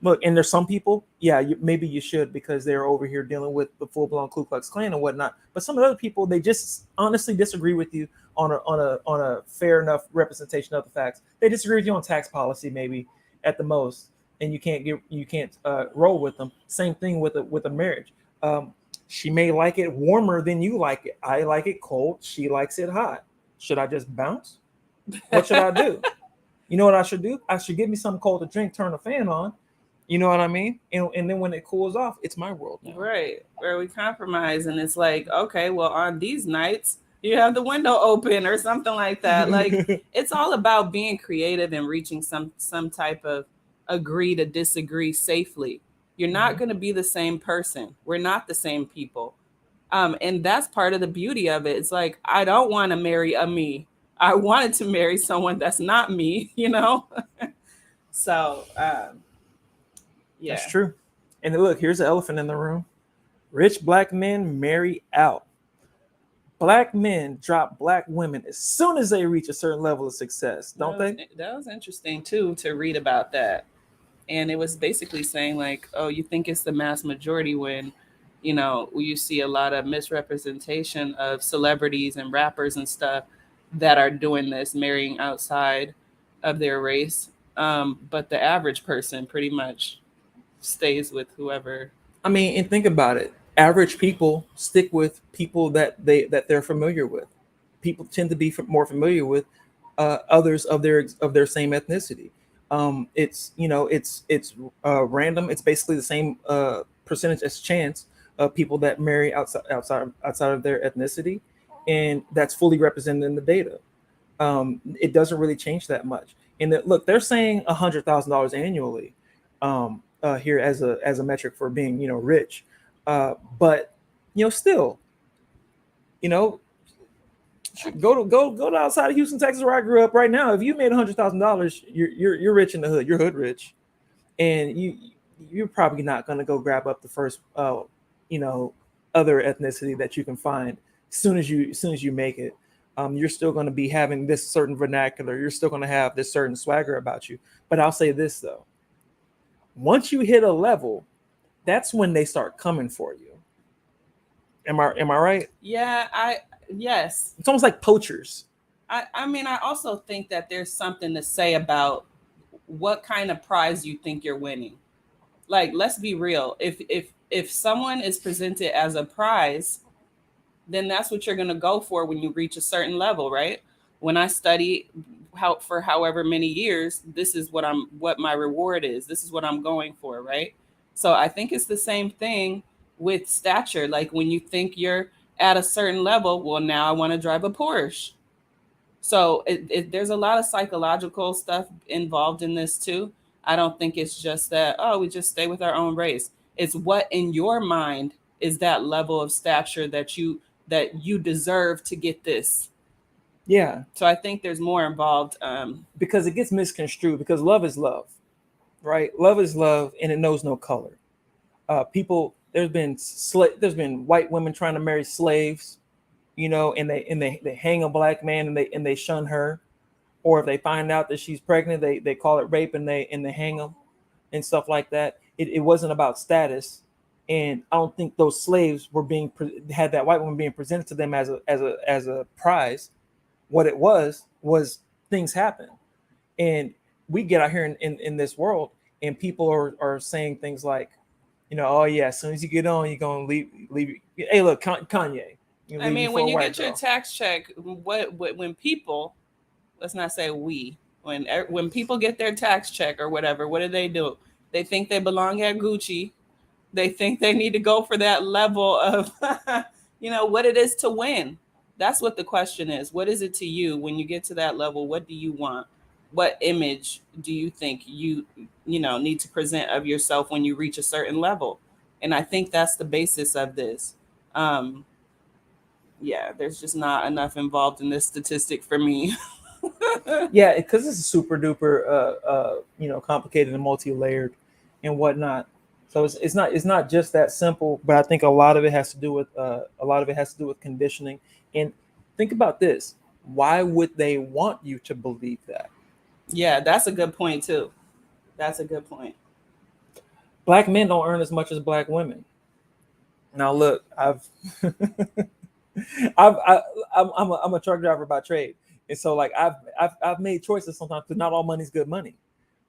Look, and there's some people, maybe you should, because they're over here dealing with the full-blown Ku Klux Klan and whatnot. But some of the other people, they just honestly disagree with you on a fair enough representation of the facts. They disagree with you on tax policy, maybe at the most, and you can't roll with them. Same thing with a marriage. She may like it warmer than you like it. I like it cold. She likes it hot. Should I just bounce? What should I do? You know what I should do? I should get me something cold to drink, turn the fan on. You know what I mean? And then when it cools off, it's my world now. Right. Where we compromise, and it's like, okay, well, on these nights, you have the window open or something like that. Like, it's all about being creative and reaching some type of agree to disagree safely. You're not going to be the same person. We're not the same people. And that's part of the beauty of it. It's like, I don't want to marry a me. I wanted to marry someone that's not me, So, yeah. That's true. And look, here's the elephant in the room. Rich black men marry out. Black men drop black women as soon as they reach a certain level of success, don't they? That was interesting, too, to read about that. And it was basically saying, like, oh, you think it's the mass majority when, you see a lot of misrepresentation of celebrities and rappers and stuff that are doing this, marrying outside of their race. But the average person pretty much stays with whoever. I mean, and think about it. Average people stick with people that they're familiar with. People tend to be more familiar with others of their same ethnicity. It's random. It's basically the same percentage as chance of people that marry outside of their ethnicity, and that's fully represented in the data. It doesn't really change that much. And look, they're saying $100,000 annually here as a metric for being rich, but still, go to outside of Houston, Texas, where I grew up. Right now, if you made $100,000, you're rich in the hood. You're hood rich, and you're probably not going to go grab up the first other ethnicity that you can find as soon as you make it. You're still going to be having this certain vernacular. You're still going to have this certain swagger about you. But I'll say this though: once you hit a level, that's when they start coming for you. Am I right? Yeah, yes. It's almost like poachers. I mean, I also think that there's something to say about what kind of prize you think you're winning. Like, let's be real. If someone is presented as a prize, then that's what you're going to go for when you reach a certain level, right? When I study for however many years, this is what my reward is. This is what I'm going for, right? So I think it's the same thing with stature. Like, when you think you're at a certain level, well, now I want to drive a Porsche. So there's a lot of psychological stuff involved in this too. I don't think it's just that, oh, we just stay with our own race. It's what in your mind is that level of stature that you deserve to get this. Yeah. So I think there's more involved. Because it gets misconstrued, because love is love, right? Love is love, and it knows no color. People There's been white women trying to marry slaves, you know, and they hang a black man and they shun her, or if they find out that she's pregnant, they call it rape and they hang them and stuff like that. It wasn't about status, and I don't think those slaves were had that white woman being presented to them as a prize. What it was things happen, and we get out here in this world, and people are saying things like, you know, oh yeah, as soon as you get on, you're gonna leave. Hey, look, Kanye. I mean, when you get your tax check, what when people, let's not say we, when people get their tax check or whatever, what do? They think they belong at Gucci. They think they need to go for that level of, you know, what it is to win. That's what the question is. What is it to you when you get to that level? What do you want? What image do you think you know need to present of yourself when you reach a certain level? And I think that's the basis of this. Yeah, there's just not enough involved in this statistic for me. Yeah, because this is super duper you know, complicated and multi-layered and whatnot. So it's not just that simple, but I think a lot of it has to do with conditioning. And think about this: why would they want you to believe that? Yeah, that's a good point too. That's a good point. Black men don't earn as much as black women. Now look, I'm a truck driver by trade, and so like I've made choices sometimes because not all money's good money,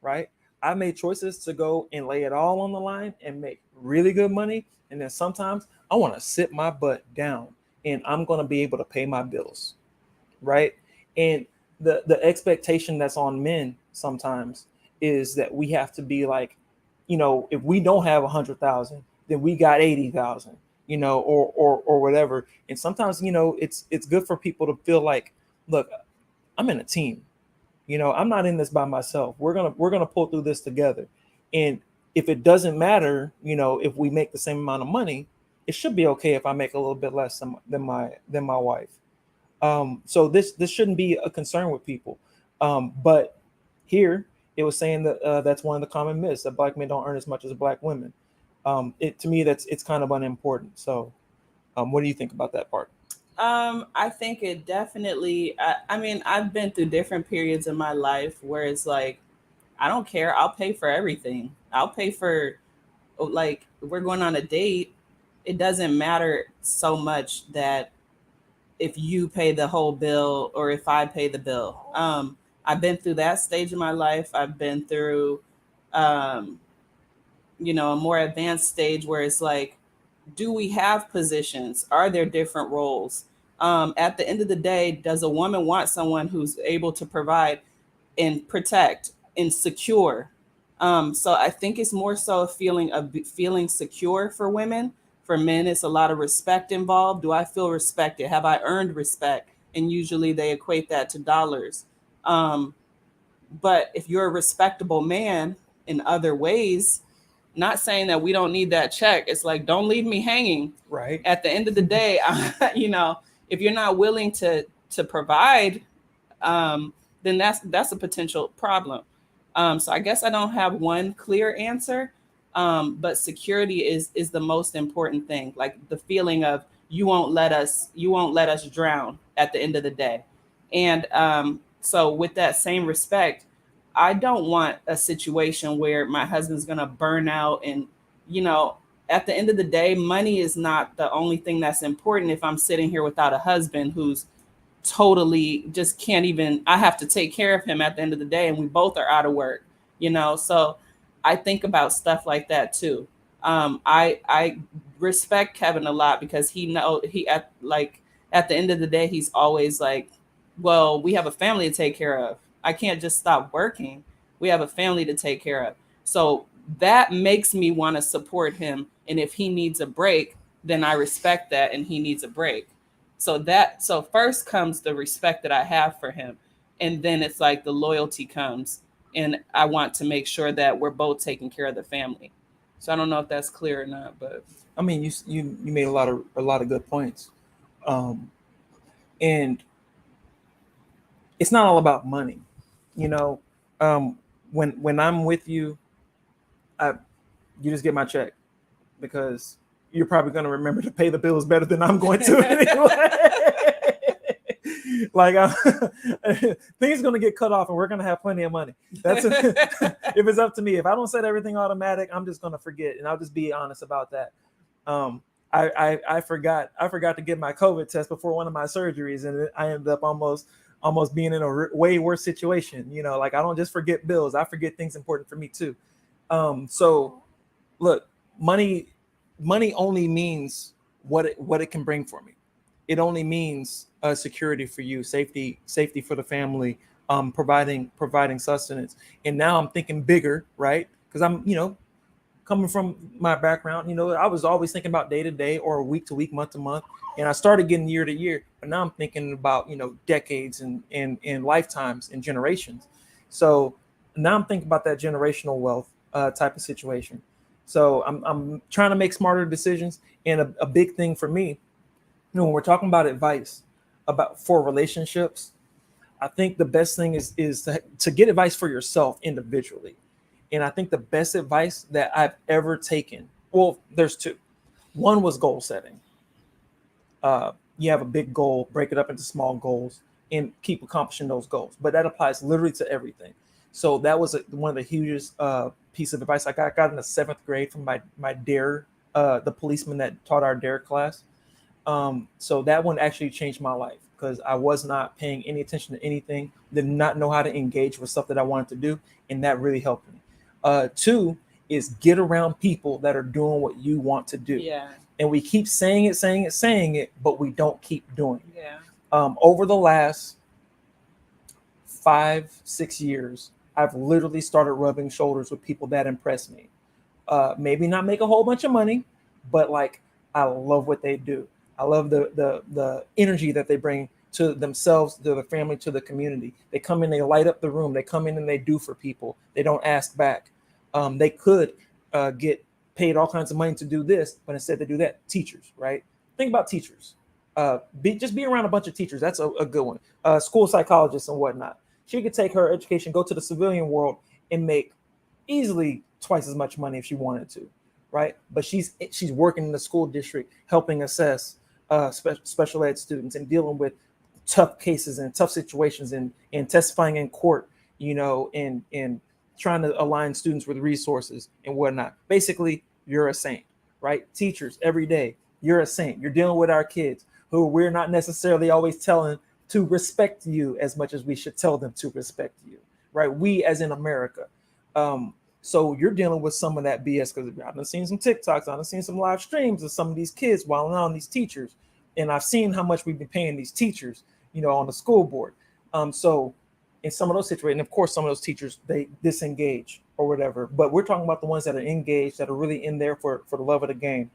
right? I made choices to go and lay it all on the line and make really good money, and then sometimes I want to sit my butt down and I'm going to be able to pay my bills, right? And the expectation that's on men sometimes is that we have to be like, you know, if we don't have 100,000, then we got 80,000, you know, or whatever. And sometimes, you know, it's good for people to feel like, look, I'm in a team. You know, I'm not in this by myself. We're gonna pull through this together. And if it doesn't matter, you know, if we make the same amount of money, it should be okay if I make a little bit less than my wife. So this shouldn't be a concern with people. But here it was saying that that's one of the common myths, that black men don't earn as much as black women. To me, it's kind of unimportant. So, what do you think about that part? I think it definitely. I mean, I've been through different periods in my life where it's like, I don't care. I'll pay for everything. I'll pay for, like, we're going on a date. It doesn't matter so much that if you pay the whole bill or if I pay the bill. I've been through that stage of my life. I've been through, um, you know, a more advanced stage where it's like, do we have positions? Are there different roles? At the end of the day, does a woman want someone who's able to provide and protect and secure? So I think it's more so a feeling of feeling secure for women. For men, it's a lot of respect involved. Do I feel respected? Have I earned respect? And usually they equate that to dollars. Um, but if you're a respectable man in other ways, not saying that we don't need that check. It's like, don't leave me hanging. Right. At the end of the day, you know, if you're not willing to provide, then that's a potential problem. So I guess I don't have one clear answer, but security is the most important thing. Like the feeling of you won't let us drown at the end of the day. And so with that same respect, I don't want a situation where my husband's going to burn out. And, you know, at the end of the day, money is not the only thing that's important. If I'm sitting here without a husband who's totally just can't even, I have to take care of him at the end of the day and we both are out of work, you know? So I think about stuff like that too. I respect Kevin a lot because at the end of the day, he's always like, well, we have a family to take care of. I can't just stop working. We have a family to take care of. So that makes me want to support him. And if he needs a break, then I respect that and he needs a break. So first comes the respect that I have for him. And then it's like the loyalty comes. And I want to make sure that we're both taking care of the family. So I don't know if that's clear or not, but I mean, you made a lot of good points. And it's not all about money. You know, when I'm with you, you just get my check because you're probably going to remember to pay the bills better than I'm going to anyway. Like things going to get cut off and we're going to have plenty of money. That's if it's up to me. If I don't set everything automatic, I'm just going to forget, and I'll just be honest about that. I forgot to get my COVID test before one of my surgeries, and I ended up almost being in a way worse situation. You know, like I don't just forget bills, I forget things important for me too. So look, money only means what it can bring for me. It only means security for you, safety for the family, providing sustenance. And now I'm thinking bigger, right? Because I'm, coming from my background, I was always thinking about day to day or week to week, month to month. And I started getting year to year, but now I'm thinking about, decades and lifetimes and generations. So now I'm thinking about that generational wealth type of situation. So I'm trying to make smarter decisions. And a big thing for me, when we're talking about advice for relationships, I think the best thing is to get advice for yourself individually. And I think the best advice that I've ever taken, well, there's two. One was goal setting. You have a big goal, break it up into small goals, and keep accomplishing those goals. But that applies literally to everything. So that was one of the hugest piece of advice I got in the 7th grade from my DARE, the policeman that taught our DARE class. So that one actually changed my life because I was not paying any attention to anything, did not know how to engage with stuff that I wanted to do, and that really helped me. 2 is get around people that are doing what you want to do. Yeah. And we keep saying it, but we don't keep doing it. Yeah. Over the last 5-6 years, I've literally started rubbing shoulders with people that impress me. Maybe not make a whole bunch of money, but like I love what they do. I love the energy that they bring to themselves, to the family, to the community. They come in, they light up the room. They come in and they do for people. They don't ask back. They could get paid all kinds of money to do this, but instead they do that. Teachers, right? Think about teachers. Be around a bunch of teachers. That's a good one. School psychologists and whatnot. She could take her education, go to the civilian world, and make easily twice as much money if she wanted to, right? But she's working in the school district, helping assess special ed students and dealing with tough cases and tough situations and testifying in court, and trying to align students with resources and whatnot. Basically, you're a saint, right? Teachers, every day, you're a saint. You're dealing with our kids who we're not necessarily always telling to respect you as much as we should tell them to respect you, right? We as in America. So you're dealing with some of that BS because I've been seeing some TikToks, I've been seeing some live streams of some of these kids wilding out on these teachers. And I've seen how much we've been paying these teachers, on the school board. So in some of those situations, of course, some of those teachers, they disengage or whatever, but we're talking about the ones that are engaged, that are really in there for the love of the game.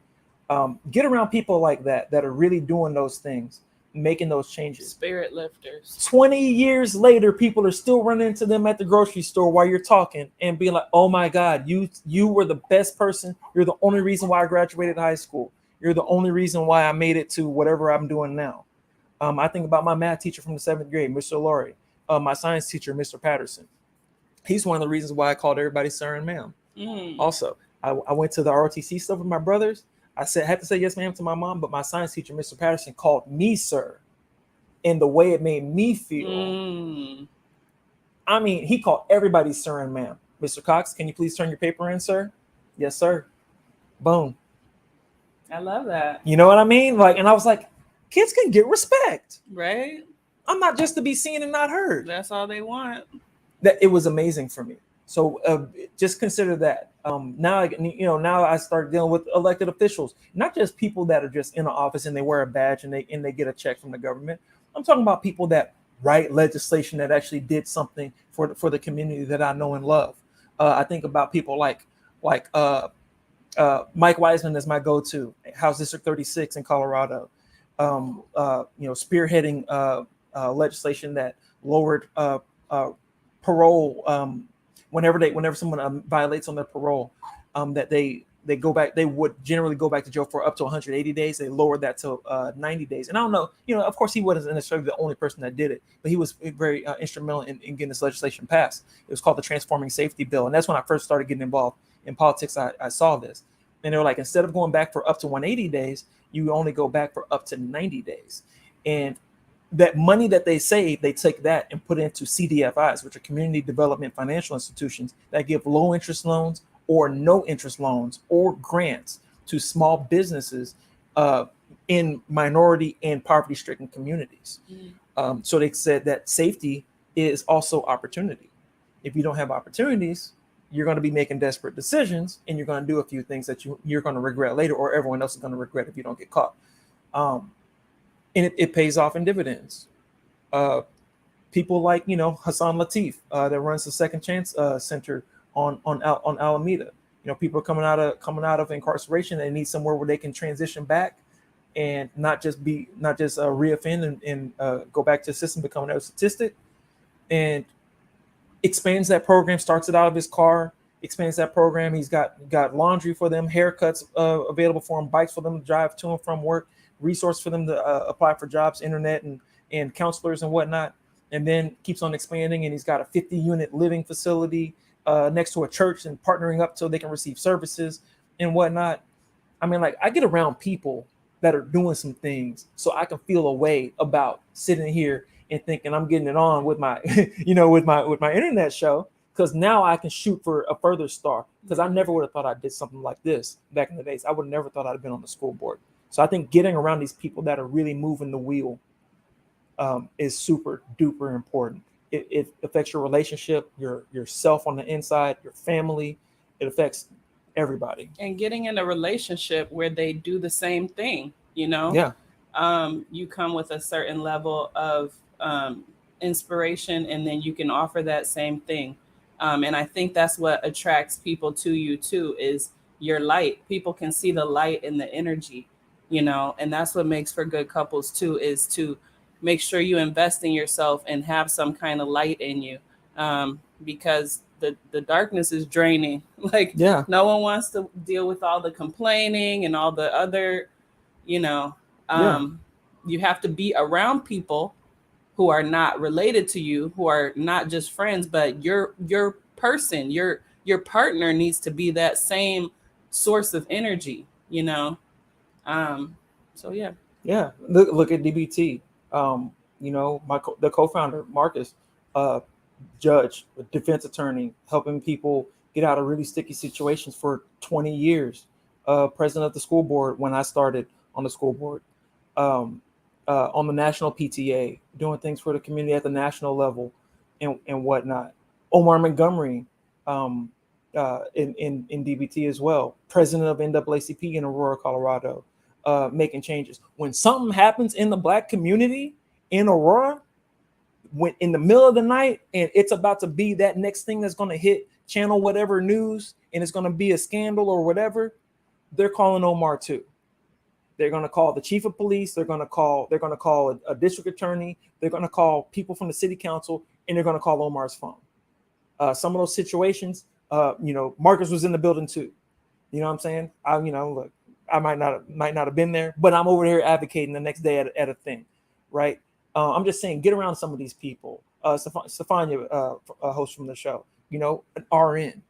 Get around people like that are really doing those things, making those changes. Spirit lifters. 20 years later, people are still running into them at the grocery store while you're talking and being like, oh my God, you were the best person. You're the only reason why I graduated high school. You're the only reason why I made it to whatever I'm doing now. I think about my math teacher from the 7th grade, Mr. Laurie, my science teacher, Mr. Patterson. He's one of the reasons why I called everybody sir and ma'am. Also, I went to the ROTC stuff with my brothers. I had to say yes, ma'am to my mom, but my science teacher, Mr. Patterson, called me sir. And the way it made me feel, I mean, he called everybody sir and ma'am. Mr. Cox, can you please turn your paper in, sir? Yes, sir. Boom. I love that. You know what I mean? And I was like, kids can get respect. Right? I'm not just to be seen and not heard. That's all they want. That it was amazing for me. So just consider that. Now I start dealing with elected officials, not just people that are just in the office and they wear a badge and they get a check from the government. I'm talking about people that write legislation that actually did something for the community that I know and love. I think about people like Mike Wiseman is my go-to, House District 36 in Colorado. Spearheading legislation that lowered parole. Whenever someone violates on their parole, that they go back, they would generally go back to jail for up to 180 days. They lowered that to 90 days. And I don't know, of course he wasn't necessarily the only person that did it, but he was very instrumental in getting this legislation passed. It was called the Transforming Safety Bill. And that's when I first started getting involved in politics. I saw this. And they were like, instead of going back for up to 180 days, you only go back for up to 90 days. And that money that they save, they take that and put it into CDFIs, which are community development financial institutions that give low interest loans or no interest loans or grants to small businesses in minority and poverty stricken communities. So they said that safety is also opportunity. If you don't have opportunities, you're going to be making desperate decisions, and you're going to do a few things that you're going to regret later, or everyone else is going to regret if you don't get caught. And it pays off in dividends. People like, Hassan Latif, that runs the Second Chance Center on Alameda. People are coming out of incarceration. They need somewhere where they can transition back and not just reoffend and go back to the system, become another statistic, and expands that program, starts it out of his car, expands that program. He's got laundry for them, haircuts available for them, bikes for them to drive to and from work, resource for them to apply for jobs, internet and counselors and whatnot, and then keeps on expanding. And he's got a 50-unit living facility next to a church and partnering up so they can receive services and whatnot. I mean, like, I get around people that are doing some things so I can feel a way about sitting here and thinking I'm getting it on with my, with my internet show, because now I can shoot for a further star. Because I never would have thought I did something like this back in the days. I would have never thought I'd have been on the school board. So I think getting around these people that are really moving the wheel is super duper important. It affects your relationship, yourself on the inside, your family. It affects everybody. And getting in a relationship where they do the same thing, Yeah. You come with a certain level of inspiration, and then you can offer that same thing. And I think that's what attracts people to you too, is your light. People can see the light and the energy, and that's what makes for good couples too, is to make sure you invest in yourself and have some kind of light in you, because the darkness is draining. Like, no one wants to deal with all the complaining and all the other, you have to be around people who are not related to you, who are not just friends, but your person, your partner needs to be that same source of energy, So yeah. Yeah. Look at DBT. The co-founder, Marcus, judge, defense attorney, helping people get out of really sticky situations for 20 years. President of the school board when I started on the school board. On the national PTA, doing things for the community at the national level and whatnot. Omar Montgomery in DBT as well, president of NAACP in Aurora, Colorado, making changes. When something happens in the Black community in Aurora, when in the middle of the night, and it's about to be that next thing that's going to hit channel whatever news, and it's going to be a scandal or whatever, they're calling Omar too. They're going to call the chief of police. They're going to call a district attorney. They're going to call people from the city council, and they're going to call Omar's phone. Some of those situations, Marcus was in the building too. You know what I'm saying? Look, I might not have been there, but I'm over here advocating the next day at a thing, right? I'm just saying, get around some of these people. Stefania, a host from the show, an RN,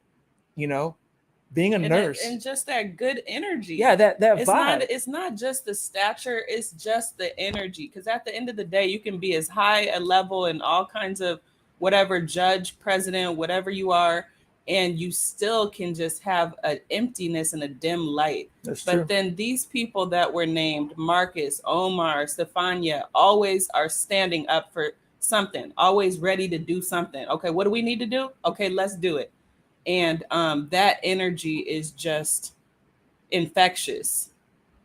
being a nurse, and just that good energy. Yeah, that vibe. It's not just the stature, it's just the energy. Because at the end of the day, you can be as high a level in all kinds of whatever, judge, president, whatever you are, and you still can just have an emptiness and a dim light. That's true. But then these people that were named, Marcus, Omar, Stefania, always are standing up for something, always ready to do something. Okay, what do we need to do? Okay, let's do it. And that energy is just infectious.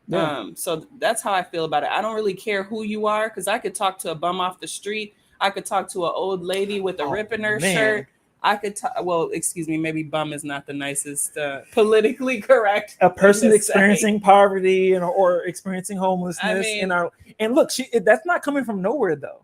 Yeah. So that's how I feel about it. I don't really care who you are, because I could talk to a bum off the street. I could talk to an old lady with a rip in her shirt. I could excuse me, maybe bum is not the nicest politically correct. A person experiencing poverty or experiencing homelessness. And look, that's not coming from nowhere though,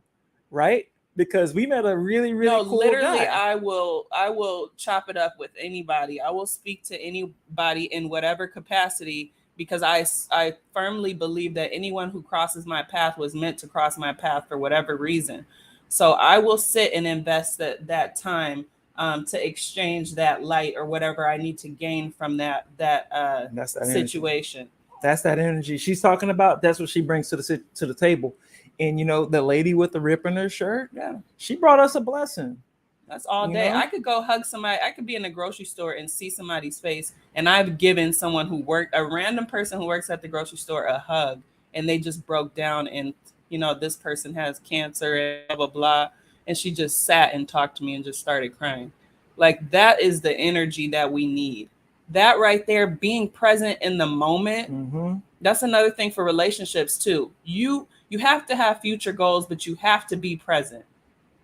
right? Because we met a really, really cool literally, guy. I will chop it up with anybody. I will speak to anybody in whatever capacity, because I firmly believe that anyone who crosses my path was meant to cross my path for whatever reason. So I will sit and invest that time to exchange that light or whatever I need to gain from that That's that situation. Energy. That's that energy she's talking about. That's what she brings to the table. And the lady with the rip in her shirt, Yeah, she brought us a blessing. that's all day. I could go hug somebody. I could be in a grocery store and see somebody's face, and I've given someone a random person who works at the grocery store, a hug, and they just broke down, and this person has cancer and blah blah blah, and she just sat and talked to me and just started crying. Like, that is the energy that we need. That right there, being present in the moment. Mm-hmm. That's another thing for relationships too. You have to have future goals, but you have to be present.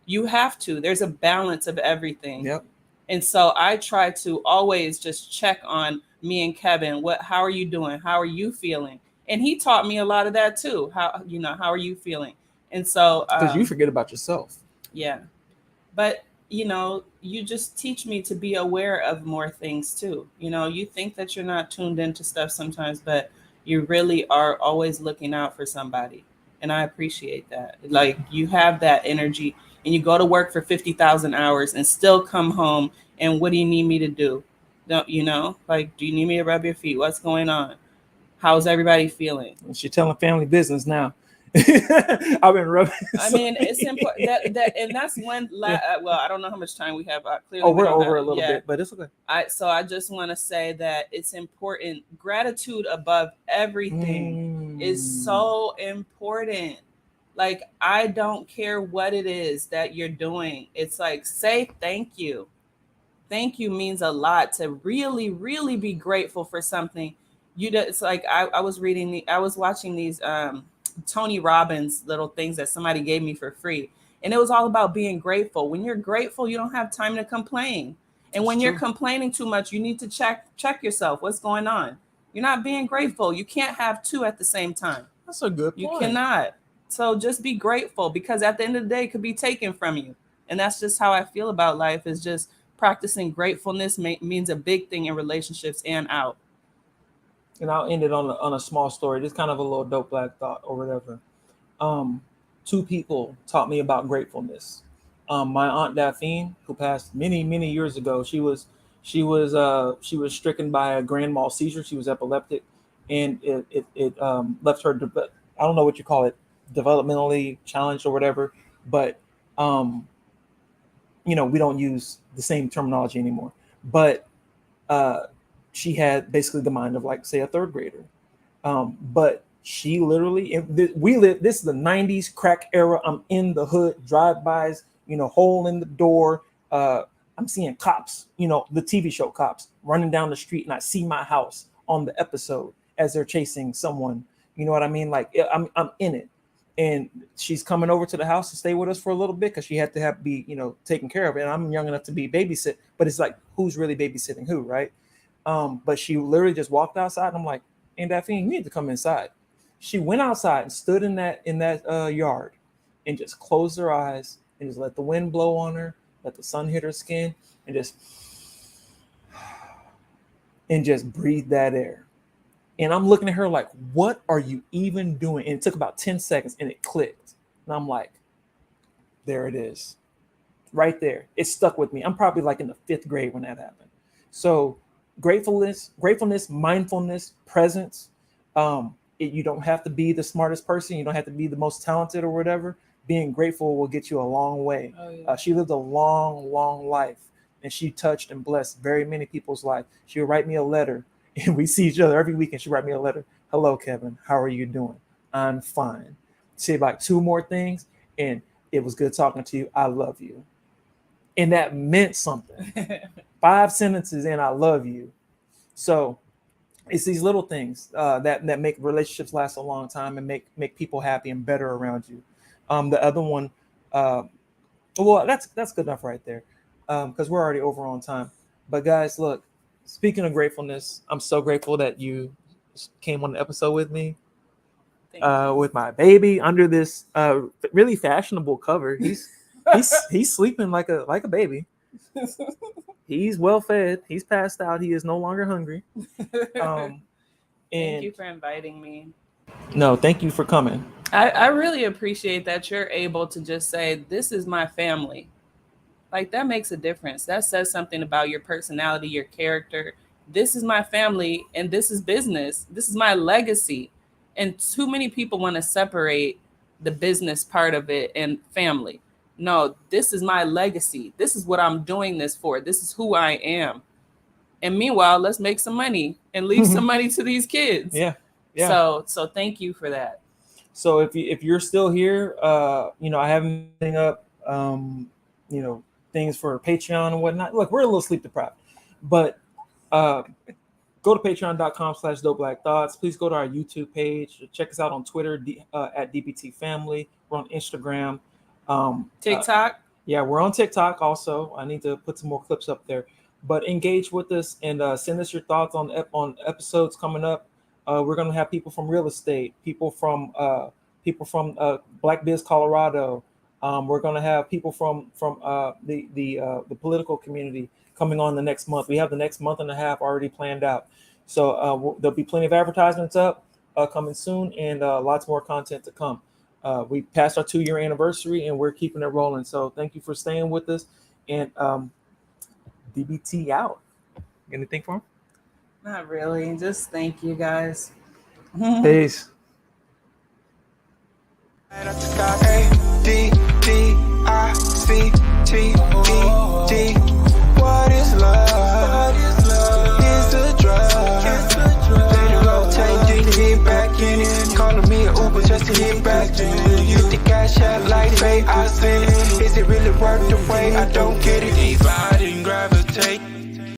You have to. There's a balance of everything. Yep. And so I try to always just check on me and Kevin. How are you doing? How are you feeling? And he taught me a lot of that too. How are you feeling? And so because you forget about yourself. Yeah. But you just teach me to be aware of more things too. You think that you're not tuned into stuff sometimes, but you really are always looking out for somebody. And I appreciate that. Like, you have that energy, and you go to work for 50,000 hours and still come home. And what do you need me to do? Don't like, do you need me to rub your feet? What's going on? How's everybody feeling? She's telling family business now. I've been rubbing. I mean, it's important and that's one. Well, I don't know how much time we have. Clearly, we're over a little bit, but it's okay. I just want to say that it's important. Gratitude above everything is so important. Like, I don't care what it is that you're doing. It's like, say thank you. Thank you means a lot. To really, really be grateful for something. It's like I was watching these Tony Robbins little things that somebody gave me for free. And it was all about being grateful. When you're grateful, you don't have time to complain. And when you're complaining too much, you need to check yourself. What's going on? You're not being grateful. You can't have two at the same time. That's a good point. You cannot. So just be grateful, because at the end of the day, it could be taken from you. And that's just how I feel about life, is just practicing gratefulness means a big thing in relationships and out. And I'll end it on a small story. Just kind of a little dope black thought or whatever. Two people taught me about gratefulness. My aunt Daphne, who passed many, many years ago, she was stricken by a grand mal seizure. She was epileptic, and it left her. I don't know what you call it, developmentally challenged or whatever. But we don't use the same terminology anymore. But she had basically the mind of, like, say, a third grader. But she literally, this is the 90s crack era. I'm in the hood, drive-bys, hole in the door. I'm seeing cops, the TV show Cops, running down the street, and I see my house on the episode as they're chasing someone. You know what I mean? Like, I'm in it. And she's coming over to the house to stay with us for a little bit, because she had to be taken care of. And I'm young enough to be babysit, but it's like, who's really babysitting who, right? But she literally just walked outside, and I'm like, "Hey, Daphne, you need to come inside." She went outside and stood in that yard, and just closed her eyes and just let the wind blow on her, let the sun hit her skin, and just breathe that air. And I'm looking at her like, "What are you even doing?" And it took about 10 seconds, and it clicked. And I'm like, there it is, right there. It stuck with me. I'm probably like in the 5th grade when that happened. So gratefulness, mindfulness, presence. You don't have to be the smartest person. You don't have to be the most talented or whatever. Being grateful will get you a long way. Oh, yeah. She lived a long, long life, and she touched and blessed very many people's life. She would write me a letter, and we see each other every week, and she'd write me a letter. "Hello, Kevin. How are you doing?" "I'm fine." Say like 2 more things, and "It was good talking to you. I love you." And that meant something. 5 sentences and "I love you." So it's these little things that make relationships last a long time and make people happy and better around you. The other one, well, that's good enough right there, because we're already over on time. But guys, look, speaking of gratefulness, I'm so grateful that you came on the episode with me, with my baby under this really fashionable cover. He's sleeping like a baby. He's well fed. He's passed out. He is no longer hungry. Thank you for inviting me. No, thank you for coming. I really appreciate that you're able to just say, "This is my family." like that makes a difference. That says something about your personality, your character. This is my family and this is business. This is my legacy. And too many people want to separate the business part of it and family. No, this is my legacy. This is what I'm doing this for. This is who I am. And meanwhile, let's make some money and leave some money to these kids. Yeah. So thank you for that. So if you're still here, I haven't been up, things for Patreon and whatnot. Look, we're a little sleep deprived, but go to patreon.com/dopeblackthoughts. Please go to our YouTube page. Check us out on Twitter at DBT Family. We're on Instagram. TikTok. We're on TikTok also. I need to put some more clips up there. But engage with us and send us your thoughts on episodes coming up. We're going to have people from real estate, people from Black Biz Colorado. We're going to have people from the political community coming on the next month. We have the next month and a half already planned out. So there'll be plenty of advertisements up coming soon, and lots more content to come. We passed our 2-year anniversary, and we're keeping it rolling. So thank you for staying with us. And DBT out. Anything for him? Not really. Just thank you guys. Peace. ADDICTED. What is love? It's a drug. They rotate, get back in it. Calling me an Uber just to get back to you. Use the cash out like pay, I send it. Is it really worth the wait? I don't get it.